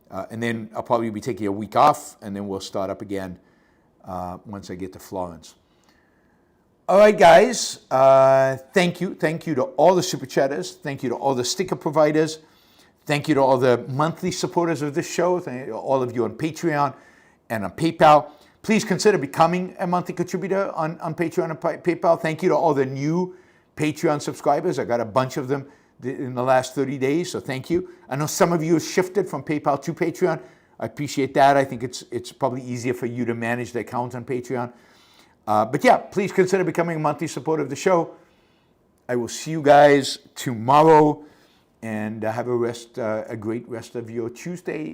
B: and then I'll probably be taking a week off, and then we'll start up again once I get to Florence. All right, guys, thank you. Thank you to all the super chatters. Thank you to all the sticker providers. Thank you to all the monthly supporters of this show. Thank you to all of you on Patreon and on PayPal. Please consider becoming a monthly contributor on Patreon and PayPal. Thank you to all the new Patreon subscribers. I got a bunch of them in the last 30 days, so thank you. I know some of you have shifted from PayPal to Patreon. I appreciate that. I think it's probably easier for you to manage the account on Patreon. But yeah, please consider becoming a monthly supporter of the show. I will see you guys tomorrow, and have a great rest of your Tuesday